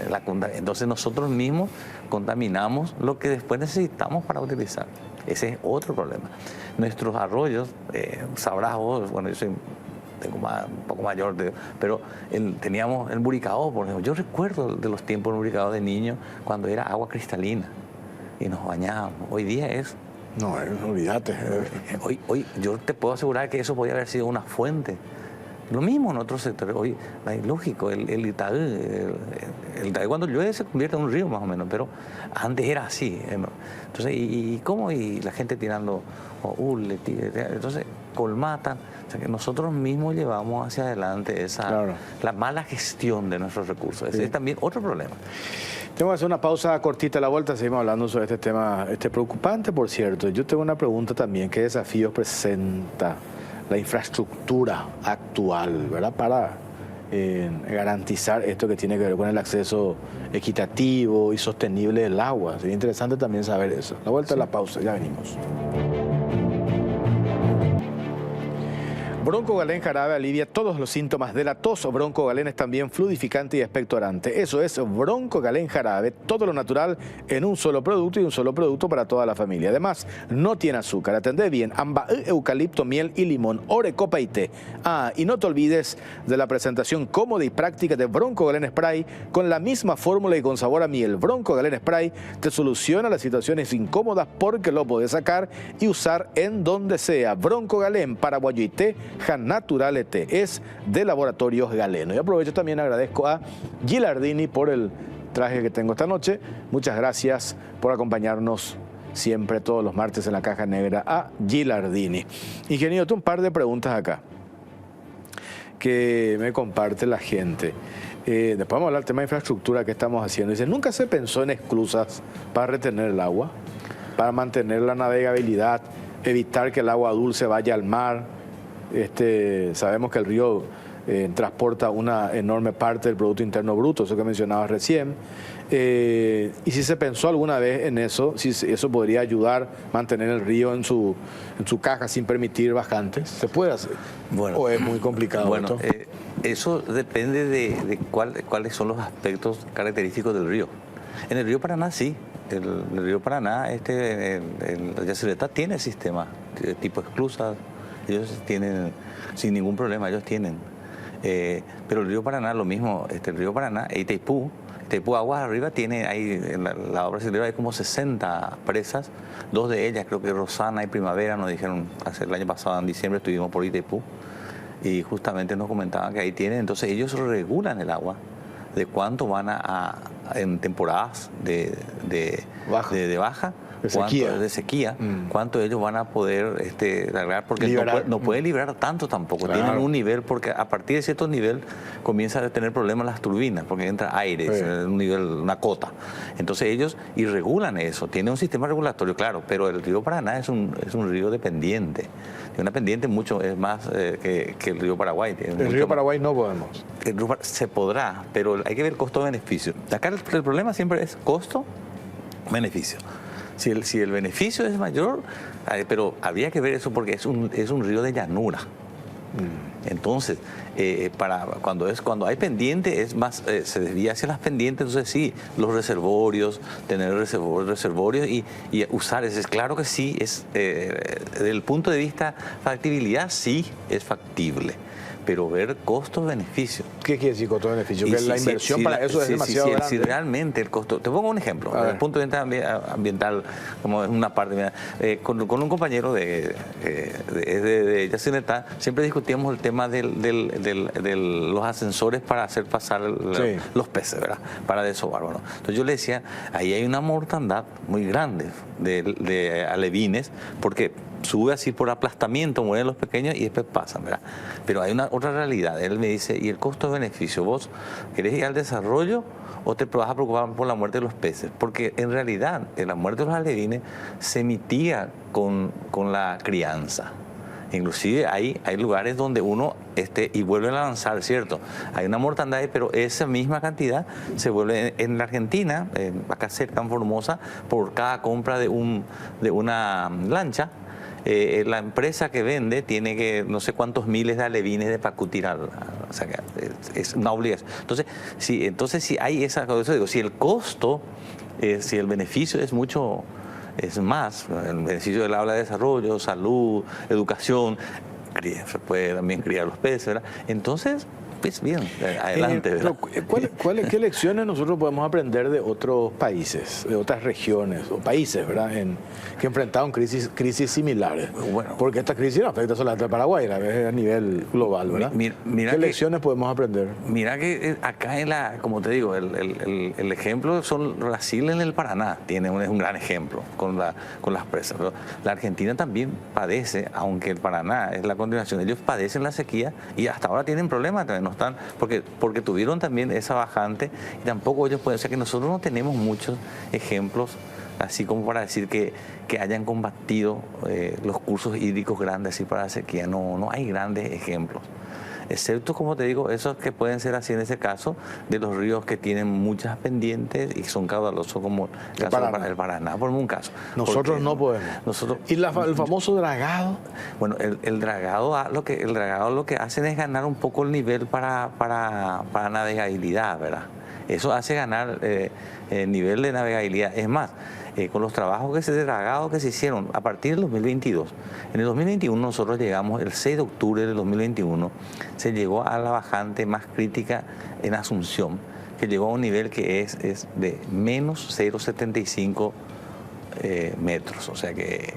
Entonces nosotros mismos contaminamos lo que después necesitamos para utilizar. Ese es otro problema. Nuestros arroyos, sabrás vos, bueno, yo tengo un poco mayor, pero teníamos el Buricao, por ejemplo. Yo recuerdo de los tiempos del Buricao de niño, cuando era agua cristalina y nos bañábamos. Hoy día es... No, olvídate. Hoy yo te puedo asegurar que eso podía haber sido una fuente. Lo mismo en otros sectores. Hoy, es lógico, el Itaú cuando llueve se convierte en un río más o menos, pero antes era así. Entonces, ¿y cómo? Y la gente tirando entonces colmatan. O sea, que nosotros mismos llevamos hacia adelante la mala gestión de nuestros recursos. Ese es también otro problema. Tengo que hacer una pausa cortita a la vuelta, seguimos hablando sobre este tema, preocupante, por cierto. Yo tengo una pregunta también, ¿qué desafíos presenta la infraestructura actual, ¿verdad?, para garantizar esto que tiene que ver con el acceso equitativo y sostenible del agua? Sería interesante también saber eso. La vuelta a la pausa, ya venimos. Broncogalén jarabe alivia todos los síntomas de la tos. Broncogalén es también fluidificante y expectorante. Eso es Broncogalén jarabe, todo lo natural en un solo producto y un solo producto para toda la familia. Además, no tiene azúcar. Atendé bien, amba, eucalipto, miel y limón, ore, copa y té. Y no te olvides de la presentación cómoda y práctica de Broncogalén Spray con la misma fórmula y con sabor a miel. Broncogalén Spray te soluciona las situaciones incómodas porque lo podés sacar y usar en donde sea. Broncogalén, paraguayo y té, Natural es de Laboratorios Galeno. Y aprovecho también, agradezco a Gilardini por el traje que tengo esta noche. Muchas gracias por acompañarnos siempre todos los martes en la Caja Negra a Gilardini. Ingeniero, un par de preguntas acá que me comparte la gente. Después vamos a hablar del tema de infraestructura que estamos haciendo. Dice, ¿nunca se pensó en esclusas para retener el agua, para mantener la navegabilidad, evitar que el agua dulce vaya al mar? Sabemos que el río transporta una enorme parte del Producto Interno Bruto, eso que mencionabas recién. Y si se pensó alguna vez en eso, si eso podría ayudar a mantener el río en su caja sin permitir bajantes, ¿se puede hacer? Bueno, ¿O es muy complicado? Bueno, esto? Eso depende de cuáles son los aspectos característicos del río. En el río Paraná sí. El río Paraná, el Yacyretá tiene sistema tipo esclusas, ellos tienen sin ningún problema, ellos tienen. Pero el río Paraná, lo mismo, el río Paraná, Itaipú Aguas Arriba tiene ahí, en la obra brasileña hay como 60 presas, 2 de ellas, creo que Rosana y Primavera, nos dijeron, el año pasado en diciembre estuvimos por Itaipú y justamente nos comentaban que ahí tienen, entonces ellos regulan el agua de cuánto van en temporadas de baja. De sequía, cuánto ellos van a poder largar, porque no puede liberar tanto tampoco. Claro. Tienen un nivel, porque a partir de cierto nivel comienzan a tener problemas las turbinas, porque entra aire, sí. Un nivel, una cota. Entonces ellos regulan eso, tienen un sistema regulatorio, claro, pero el río Paraná es un río dependiente. Tiene una pendiente mucho más que el río Paraguay. El río Paraguay no podemos. Se podrá, pero hay que ver costo-beneficio. Acá el problema siempre es costo-beneficio. Si el beneficio es mayor, pero habría que ver eso porque es un río de llanura. Entonces, cuando hay pendiente, es más, se desvía hacia las pendientes, entonces sí, los reservorios, tener reservorios y usar ese. Claro que sí, desde el punto de vista factibilidad, sí es factible. Pero ver costo-beneficio. ¿Qué quiere decir costo-beneficio? Que la inversión para eso es demasiado grande. Si realmente el costo... Te pongo un ejemplo. Desde el punto de vista ambiental, como es una parte... con un compañero de Yacyretá, siempre discutíamos el tema de los ascensores para hacer pasar los peces, ¿verdad? Para desovar. Bueno, entonces yo le decía, ahí hay una mortandad muy grande de alevines, porque sube así por aplastamiento, mueren los pequeños y después pasan, ¿verdad? Pero hay una otra realidad. Él me dice, ¿y el costo-beneficio? ¿Vos querés ir al desarrollo o te vas a preocupar por la muerte de los peces? Porque en realidad la muerte de los alevines se mitiga con la crianza. Inclusive hay lugares donde uno y vuelven a lanzar, ¿cierto? Hay una mortandad, pero esa misma cantidad se vuelve en la Argentina, acá cerca en Formosa, por cada compra de una lancha. La empresa que vende tiene que no sé cuántos miles de alevines de pacutir, o sea, es una obligación. Entonces si hay esa cosa, digo, si el costo, si el beneficio es mucho, es más, el beneficio del habla de desarrollo, salud, educación, se puede también criar los peces, ¿verdad? Entonces, pues bien, adelante. ¿Qué lecciones nosotros podemos aprender de otros países, de otras regiones o países, ¿verdad? Que enfrentaron crisis similares? Bueno, porque esta crisis no afecta solamente a Paraguay, a nivel global, ¿verdad? ¿Qué lecciones podemos aprender? Mira que acá como te digo, el ejemplo son Brasil en el Paraná, es un gran ejemplo con las presas. Pero la Argentina también padece, aunque el Paraná es la continuación, ellos padecen la sequía y hasta ahora tienen problemas también. No están, porque tuvieron también esa bajante y tampoco ellos pueden, o sea que nosotros no tenemos muchos ejemplos así como para decir que hayan combatido los cursos hídricos grandes así para la sequía, no hay grandes ejemplos, excepto, como te digo, esos que pueden ser así en ese caso, de los ríos que tienen muchas pendientes y son caudalosos, como el caso del Paraná, por un caso. Nosotros no podemos. ¿Y el famoso dragado? Bueno, el dragado lo que hacen es ganar un poco el nivel para navegabilidad, ¿verdad? Eso hace ganar el nivel de navegabilidad. Es más, con los trabajos de dragado que se hicieron a partir del 2022. En el 2021 nosotros llegamos, el 6 de octubre del 2021, se llegó a la bajante más crítica en Asunción, que llegó a un nivel que es de menos 0,75 metros, o sea que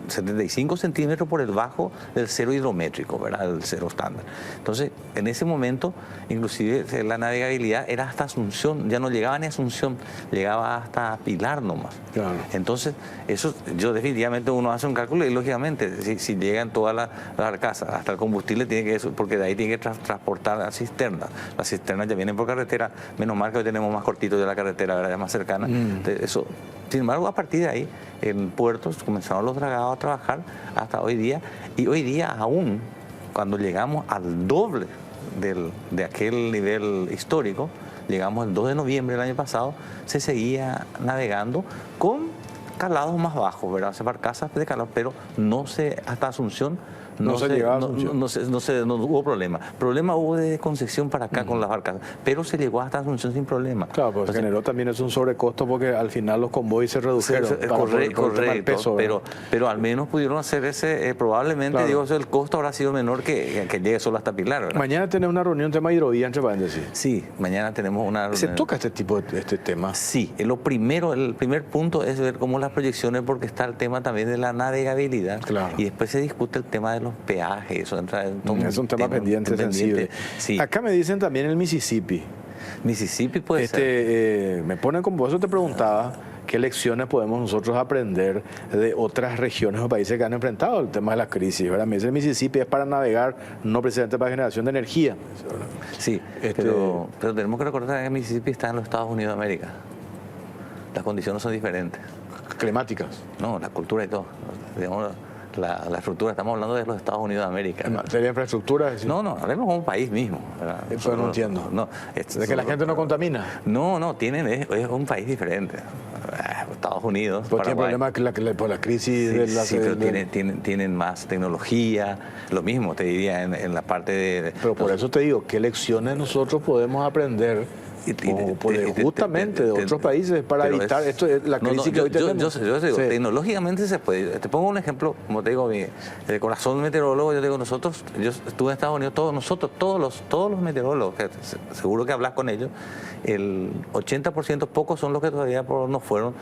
75 centímetros por debajo del cero hidrométrico, ¿verdad? El cero estándar. Entonces, en ese momento, inclusive la navegabilidad era hasta Asunción, ya no llegaba ni a Asunción, llegaba hasta Pilar nomás. Claro. Entonces, eso, yo definitivamente uno hace un cálculo y lógicamente, si llegan todas las barcazas, hasta el combustible tiene que, porque de ahí tiene que transportar las cisternas. Las cisternas ya vienen por carretera, menos mal que hoy tenemos más cortito de la carretera, ¿verdad? Ya más cercana. Eso. Sin embargo, a partir de ahí, en puertos comenzaron los dragados a trabajar hasta hoy día, y hoy día aún cuando llegamos al doble de aquel nivel histórico, llegamos el 2 de noviembre del año pasado, se seguía navegando con calados más bajos, ¿verdad? Se barcazas de calado, pero hasta Asunción no hubo problema. Problema hubo desde Concepción para acá con las barcazas, pero se llegó hasta Asunción sin problema. Claro, pues generó también es un sobrecosto porque al final los convoys se redujeron. Correcto, pero al menos pudieron hacer ese, probablemente, claro. El costo habrá sido menor que llegue solo hasta Pilar, ¿verdad? Mañana tenemos una reunión tema hidrovía, entre paréntesis. Sí, mañana tenemos una reunión. ¿Se toca este tipo de tema? Sí, el primer punto es ver cómo las proyecciones, porque está el tema también de la navegabilidad, claro. Y después se discute el tema de los peajes, eso entra en es un tema pendiente, sensible. Sí. Acá me dicen también el Mississippi. Mississippi puede ser. Me ponen con vos, te preguntaba qué lecciones podemos nosotros aprender de otras regiones o países que han enfrentado el tema de la crisis, ¿verdad? Me dice el Mississippi es para navegar, no precisamente para generación de energía. Sí, pero tenemos que recordar que Mississippi está en los Estados Unidos de América. Las condiciones son diferentes. ¿Climáticas? No, la cultura y todo. Digamos, la estructura, estamos hablando de los Estados Unidos de América. ¿En materia de infraestructura? ¿Sí? No, hablemos como un país mismo. Eso no entiendo. No, ¿De que la gente no contamina? No, es un país diferente. Estados Unidos, Paraguay. ¿Tiene problema por la crisis de la... Sí, pero tienen más tecnología, lo mismo te diría en la parte de... Pero por eso te digo, ¿qué lecciones nosotros podemos aprender justamente de otros países para evitar la crisis que hoy tenemos? Yo digo, tecnológicamente se puede. Te pongo un ejemplo, como te digo, el corazón meteorólogo, yo digo, yo estuve en Estados Unidos, todos los meteorólogos, seguro que hablas con ellos, el 80%, pocos son los que todavía no fueron,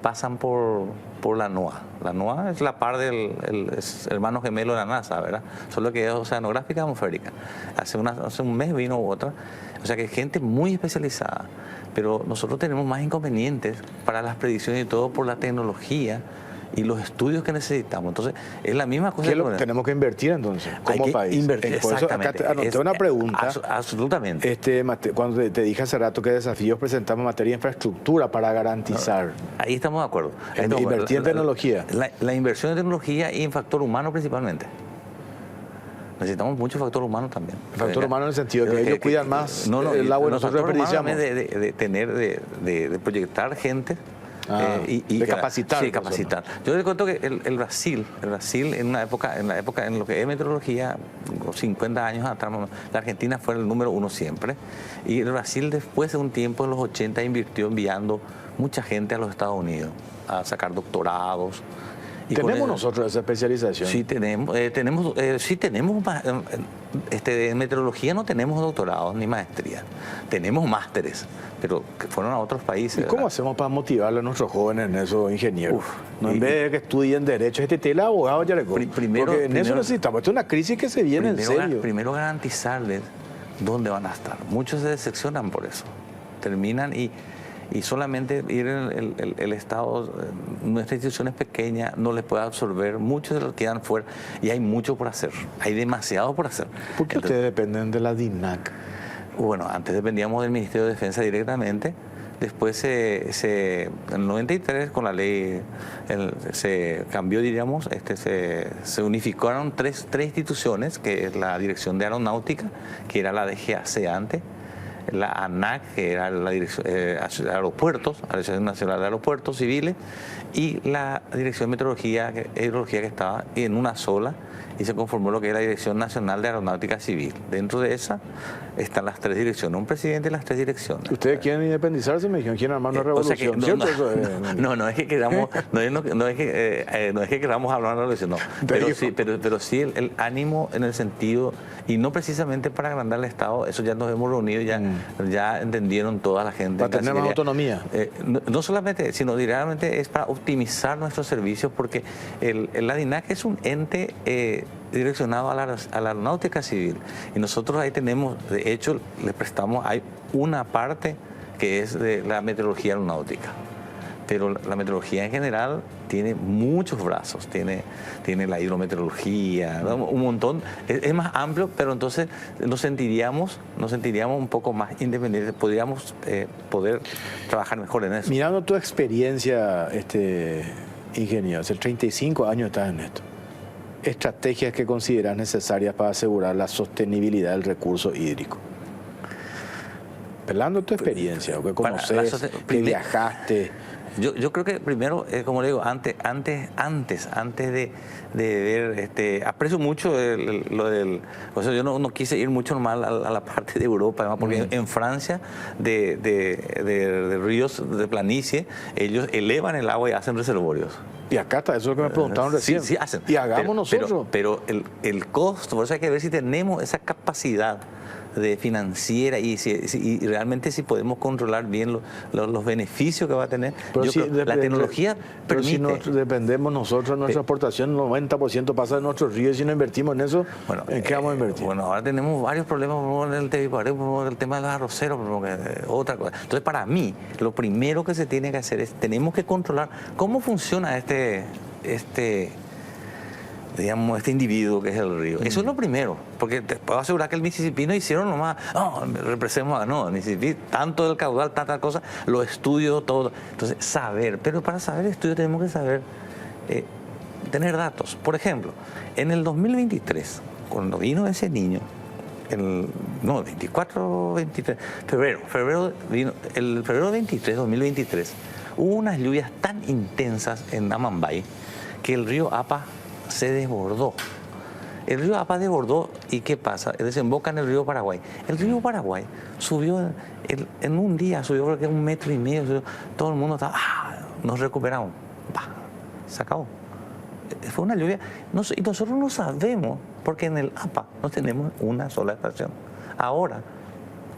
pasan por la NOAA. La NOAA es la par del hermano gemelo de la NASA, ¿verdad? Solo que es oceanográfica y atmosférica. Hace un mes vino otra. O sea que es gente muy especializada, pero nosotros tenemos más inconvenientes para las predicciones y todo por la tecnología y los estudios que necesitamos. Entonces, es la misma cosa. ¿Qué tenemos que invertir entonces como país? Invertir, por eso acá anoté una pregunta. Absolutamente. Cuando te dije hace rato qué desafíos presentamos en materia de infraestructura para garantizar. Ahí estamos de acuerdo. Invertir en tecnología. La inversión en tecnología y en factor humano principalmente. Necesitamos mucho factor humano también. Factor humano en el sentido de que ellos cuidan más el agua y nosotros desperdiciamos. De proyectar gente. De capacitar. Sí, capacitar. Yo les cuento que el Brasil en la época en lo que es meteorología, 50 años atrás, la Argentina fue el número 1 siempre. Y el Brasil después de un tiempo, en los 80, invirtió enviando mucha gente a los Estados Unidos a sacar doctorados. ¿Tenemos nosotros esa especialización? Sí, tenemos. En meteorología no tenemos doctorados ni maestría. Tenemos másteres, pero que fueron a otros países. ¿Y cómo hacemos para motivarle a nuestros jóvenes en eso, ingenieros? En vez de que estudien derecho, tela abogado, ya le porque en eso necesitamos. Esto es una crisis que se viene en serio. Primero garantizarles dónde van a estar. Muchos se decepcionan por eso. Terminan y solamente ir en el Estado, nuestra institución es pequeña, no les puede absorber, muchos de los que quedan fuera y hay mucho por hacer, hay demasiado por hacer. ¿Por qué ustedes dependen de la DINAC? Bueno, antes dependíamos del Ministerio de Defensa directamente, después en el 93 con la ley se cambió, diríamos, se unificaron tres instituciones, que es la Dirección de Aeronáutica, que era la DGAC antes, la ANAC, que era la Dirección de Aeropuertos, la Dirección Nacional de Aeropuertos Civiles, y la Dirección de Meteorología e Hidrología, que estaba en una sola, y se conformó lo que es la Dirección Nacional de Aeronáutica Civil. Dentro de esa están las tres direcciones, un presidente y las tres direcciones. ¿Ustedes quieren independizarse? Me dijeron, quieren armar una revolución, ¿cierto? No es que queramos, no es que queramos hablar de una revolución, no. Pero sí el ánimo en el sentido, y no precisamente para agrandar el Estado, eso ya nos hemos reunido, ya entendieron toda la gente. Para tener más autonomía. No solamente, sino directamente es para optimizar nuestros servicios, porque la DINAC es un ente direccionado a la aeronáutica civil, y nosotros ahí tenemos, de hecho, le prestamos, hay una parte que es de la meteorología aeronáutica, pero la meteorología en general tiene muchos brazos, tiene la hidrometeorología, un montón, es más amplio, pero entonces nos sentiríamos un poco más independientes, podríamos poder trabajar mejor en eso. Mirando tu experiencia, ingeniero, hace 35 años estás en esto. estrategias que consideras necesarias para asegurar la sostenibilidad del recurso hídrico? Pelando tu experiencia, que conoces, que viajaste. Yo creo que primero, como le digo, antes de ver, aprecio mucho lo del... O sea, yo no quise ir mucho normal a la parte de Europa, además, porque en Francia, de ríos de planicie, ellos elevan el agua y hacen reservorios. Y acá está, eso es lo que me preguntaron recién. Sí, hacen. Y hagamos nosotros. Pero el costo, por eso hay que ver si tenemos esa capacidad de financiera y realmente si podemos controlar bien los beneficios que va a tener. La tecnología permite. Pero si dependemos nosotros de nuestra exportación, el 90% pasa de nuestros ríos y si no invertimos en eso, bueno, ¿en qué vamos a invertir? Bueno, ahora tenemos varios problemas en el el tema de los arroceros, otra cosa. Entonces, para mí, lo primero que se tiene que hacer es, tenemos que controlar cómo funciona este individuo que es el río. Eso es lo primero, porque te puedo asegurar que el Mississippi no hicieron nomás, represemos, el Mississippi, tanto del caudal, tanta cosa, lo estudio todo. Entonces, saber, pero para saber estudio tenemos que saber, tener datos. Por ejemplo, en el 2023, cuando vino ese niño, 23, febrero vino, el febrero 23, 2023, hubo unas lluvias tan intensas en Amambay que el río Apa se desbordó. El río Apa desbordó y ¿qué pasa? Desemboca en el río Paraguay. El río Paraguay subió, en un día subió creo que 1,5 metros, todo el mundo estaba, nos recuperamos. Se acabó. Fue una lluvia, y nosotros no sabemos, porque en el APA no tenemos una sola estación. Ahora,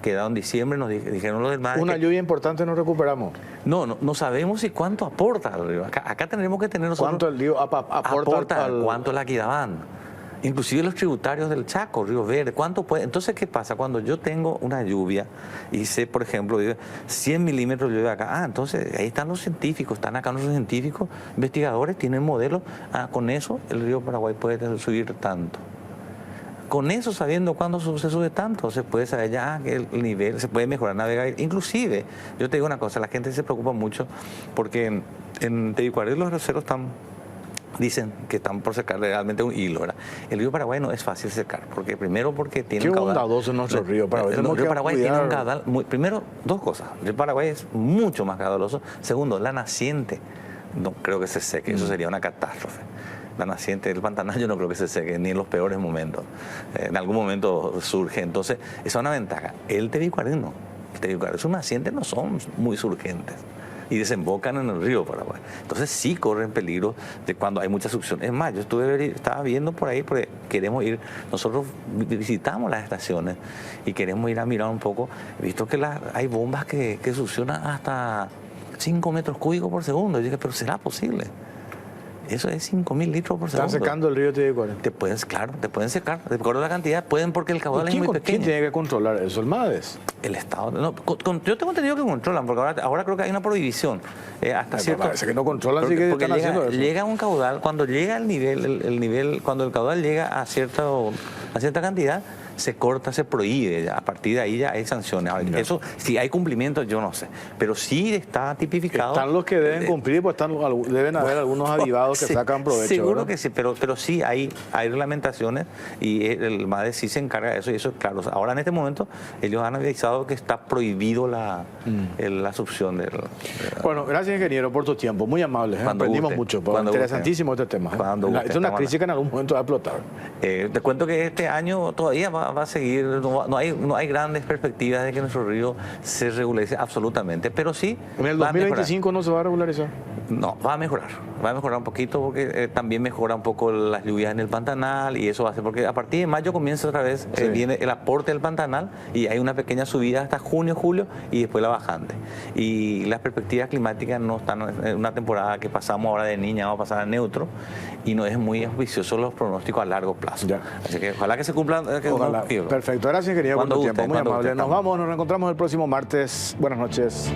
quedado en diciembre, nos dijeron los del MADE. Una lluvia importante nos recuperamos. No sabemos si cuánto aporta el río. Acá tendremos que tener nosotros. ¿Cuánto el río aporta cuánto la Aquidabán? Inclusive los tributarios del Chaco, Río Verde, ¿cuánto puede? Entonces, ¿qué pasa? Cuando yo tengo una lluvia y sé, por ejemplo, 100 milímetros de lluvia acá, entonces ahí están los científicos, están acá nuestros científicos, investigadores, tienen modelos, con eso el río Paraguay puede subir tanto. Con eso, sabiendo cuándo se sube tanto, se puede saber ya que el nivel, se puede mejorar, navegar. Inclusive, yo te digo una cosa, la gente se preocupa mucho porque en Tebicuaré los arroceros dicen que están por secar realmente un hilo, ¿verdad? El río Paraguay no es fácil secar, porque primero porque tiene un caudal... Qué bondadoso nuestro río Paraguay. El río Paraguay tiene un caudal... Primero, dos cosas. El río Paraguay es mucho más caudaloso. Segundo, la naciente no creo que se seque. Eso sería una catástrofe. La naciente del Pantanal yo no creo que se seque, ni en los peores momentos. En algún momento surge. Entonces, esa es una ventaja. El Tebicuaré no. El Tebicuaré, sus nacientes no son muy surgentes y desembocan en el río Paraguay. Entonces sí corren peligro de cuando hay mucha succión. Es más, yo estaba viendo por ahí, porque queremos ir, nosotros visitamos las estaciones y queremos ir a mirar un poco. He visto que hay bombas que succionan hasta 5 metros cúbicos por segundo. Y dije, pero ¿será posible? Eso es 5.000 litros por segundo. Están secando el río Tebicuaré. Te pueden secar. De acuerdo a la cantidad, pueden porque el caudal es muy pequeño. ¿Quién tiene que controlar eso? ¿El MADES? El Estado. No, yo tengo entendido que controlan, porque ahora creo que hay una prohibición. Hasta cierto. Parece que no controlan, sí que están haciendo eso. Llega un caudal, cuando llega el nivel, cuando el caudal llega a cierta cantidad, se corta, se prohíbe. A partir de ahí ya hay sanciones. Ahora, eso, si hay cumplimiento, yo no sé. Pero sí está tipificado. Están los que deben cumplir, pues deben haber algunos avivados que sacan provecho. Seguro, ¿verdad? Que sí, pero sí hay reglamentaciones y el MADES sí se encarga de eso, y eso es claro. Ahora en este momento ellos han avisado que está prohibido la succión Bueno, gracias ingeniero por tu tiempo, muy amable. Aprendimos mucho, interesantísimo este tema. Es una crisis que en algún momento va a explotar. Te cuento que este año todavía va a seguir, no hay grandes perspectivas de que nuestro río se regularice absolutamente, pero sí. ¿En el 2025 no se va a regularizar? No, va a mejorar un poquito, porque también mejora un poco las lluvias en el Pantanal, y eso va a ser porque a partir de mayo comienza otra vez, viene el aporte del Pantanal y hay una pequeña subida hasta junio, julio y después la bajante. Y las perspectivas climáticas no están en una temporada que pasamos ahora de Niña, vamos a pasar a neutro, y no es muy auspicioso los pronósticos a largo plazo. Así que ojalá que se cumplan. Perfecto, gracias ingeniero por tu tiempo, muy amable. Nos vamos, nos reencontramos el próximo martes. Buenas noches.